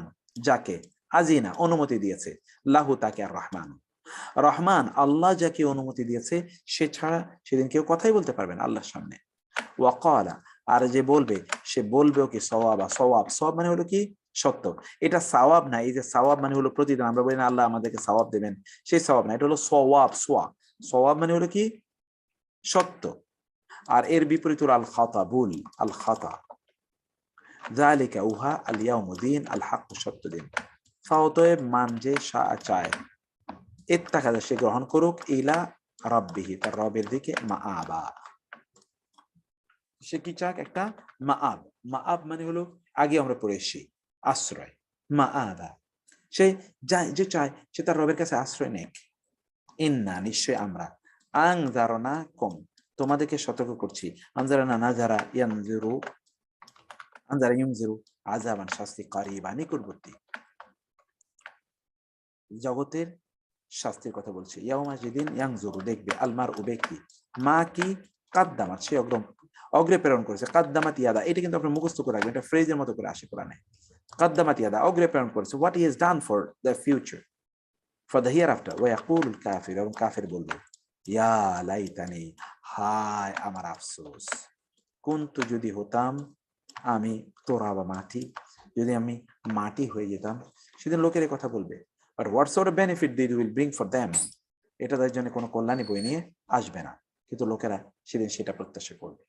S1: যাকে আজিনা অনুমতি দিয়েছে, লাহু তাকে আর রহমান, রহমান আল্লাহ যাকে অনুমতি দিয়েছে সে ছাড়া সেদিন কেউ কথাই বলতে পারবে না আল্লাহর সামনে। ওয়াকালা আর যে বলবে সে বলবেও কি সওয়াবা, সওয়াব, সওয়াব মানে হলো কি সত্য। এটা সওয়াব না, এই যে সওয়াব মানে হলো প্রতিদান, আমরা বলি না আল্লাহ আমাদেরকে সওয়াব দেবেন, সেই সওয়াব না, এটা হলো সওয়াব, সওয়াব মানে হলো কি সত্য। আর এর বিপরীত হলো আল খাতা, ভুল, আল খাতা। যালিকা উহা আল ইয়াউমুদ্দিন, আল হক সত্য দিন। ফাওতয়েব মান যে চায়, ইত্তাখাযা সে গ্রহণ করুক, ইলা রাব্বিহি তার রবের দিকে, মাআবা সে কি চাক, একটা মাআব। মাআব মানে হলো আগে আমরা পড়ে এসেছি আশ্রয়, মাআবা সে যে চায় সে তার রবের কাছে আশ্রয় নেক। ইন্না নিশ্চয় আমরা, আনজারনা কম তোমাদেরকে সতর্ক করছি, আনজারানা নাজারা ইয়ানজিরু, আনজারা ইউনজিরু আযাবান শাস্তি, কারিবা নিকটবর্তী, জগতের শাস্তির কথা বলছে। ইয়াউমা যেদিন ইয়ানজুরু দেখবে, আলমার ও ব্যক্তি, মা কি কাদ্দামাত সে অগ্রে প্রেরণ করেছে, কাদ্দামাত ইয়াদা এটা কিন্তু আপনি মুখস্থ করে রাখবেন, এটা ফ্রেজের মতো করে আসে কোরআনে, কাদ্দামাত ইয়াদা অগ্রে প্রেরণ করেছে, what he has done for the future, for the here after. ওয়া ইয়াকুলুল কাফির এবং কাফির বলবে, ইয়া লাইতানি হায় আমার আফসোস, কুনতু যদি হতাম আমি তোরাবা মাটি, যদি আমি মাটি হয়ে যেতাম। সেদিন লোকের কথা বলবে, but what sort of benefit they will bring for them, এটা তাদের জন্য কোনো কল্যাণী বই নিয়ে আসবে না, কিন্তু লোকেরা সেদিন সেটা প্রত্যাশা করবে।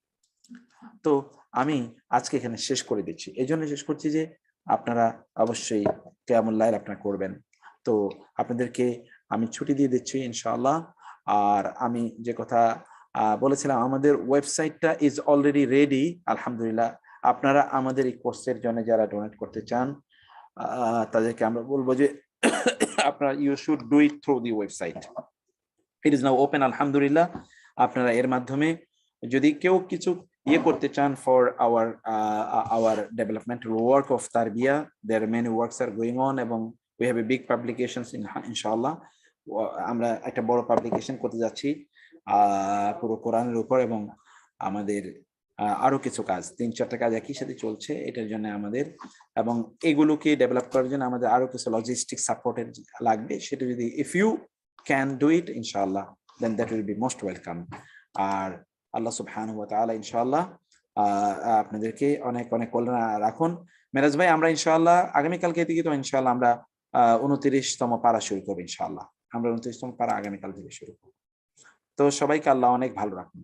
S1: তো আমি আজকে এখানে শেষ করে দিচ্ছি, এই জন্য শেষ করছি যে আপনারা অবশ্যই কিয়ামুল লাইল আপনারা করবেন। তো আপনাদেরকে আমি ছুটি দিয়ে দিচ্ছি ইনশাআল্লাহ। আর আমি যে কথা বলেছিলাম, আমাদের ওয়েবসাইটটা ইজ অলরেডি রেডি আলহামদুলিল্লাহ। আপনারা আমাদের এই কোর্সের জন্য যারা ডোনেট করতে চান তাদেরকে আমরা বলবো যে আপনারা you should do it through the website, it is now open আলহামদুলিল্লাহ। আপনারা এর মাধ্যমে যদি কেউ কিছু করতে চান for our developmental work of Tarbiya, there are many works are going on এবং we have a big publications ইনশাআল্লাহ। আমরা একটা বড় পাবলিকেশন করতে যাচ্ছি পুরো কোরআনের উপর, এবং আমাদের আরো কিছু কাজ 3-4টা কাজ একই সাথে চলছে এটার জন্য আমাদের, এবং এগুলোকে ডেভেলপ করার জন্য আমাদের আরো কিছু লজিস্টিক সাপোর্টের লাগবে। সেটা যদি if you can do it ইনশাআল্লাহ then that will be most welcome. আর আল্লাহ সুবহানাহু ওয়া তাআলা ইনশাআল্লাহ আপনাদেরকে অনেক অনেক কল্যাণ রাখুন। মেরাজ ভাই, আমরা ইনশাআল্লাহ আগামীকালকে থেকে তো ইনশাআল্লাহ আমরা 29তম পারা শুরু করব ইনশাআল্লাহ। আমরা 29তম পারা আগামীকাল থেকে শুরু করব। তো সবাইকে আল্লাহ অনেক ভালো রাখুন।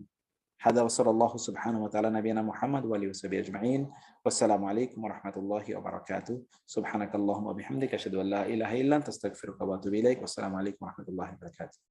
S1: হাদা ওয়া সাল্লাল্লাহু সুবহানাহু ওয়া তাআলা নবিয়ানা মুহাম্মদ ওয়া আলিহি ওয়া সাহবিহি আজমাইন। ওয়াসসালামু আলাইকুম ওয়া রাহমাতুল্লাহি ওয়া বারাকাতুহু। সুবহানাকাল্লাহুম্মা ওয়া বিহামদিকা আশহাদু আল্লা ইলাহা ইল্লা আনতা আস্তাগফিরুকা ওয়া আতুবু ইলাইক। ওয়াসসালামু আলাইকুম ওয়া রাহমাতুল্লাহি ওয়া বারাকাতুহু।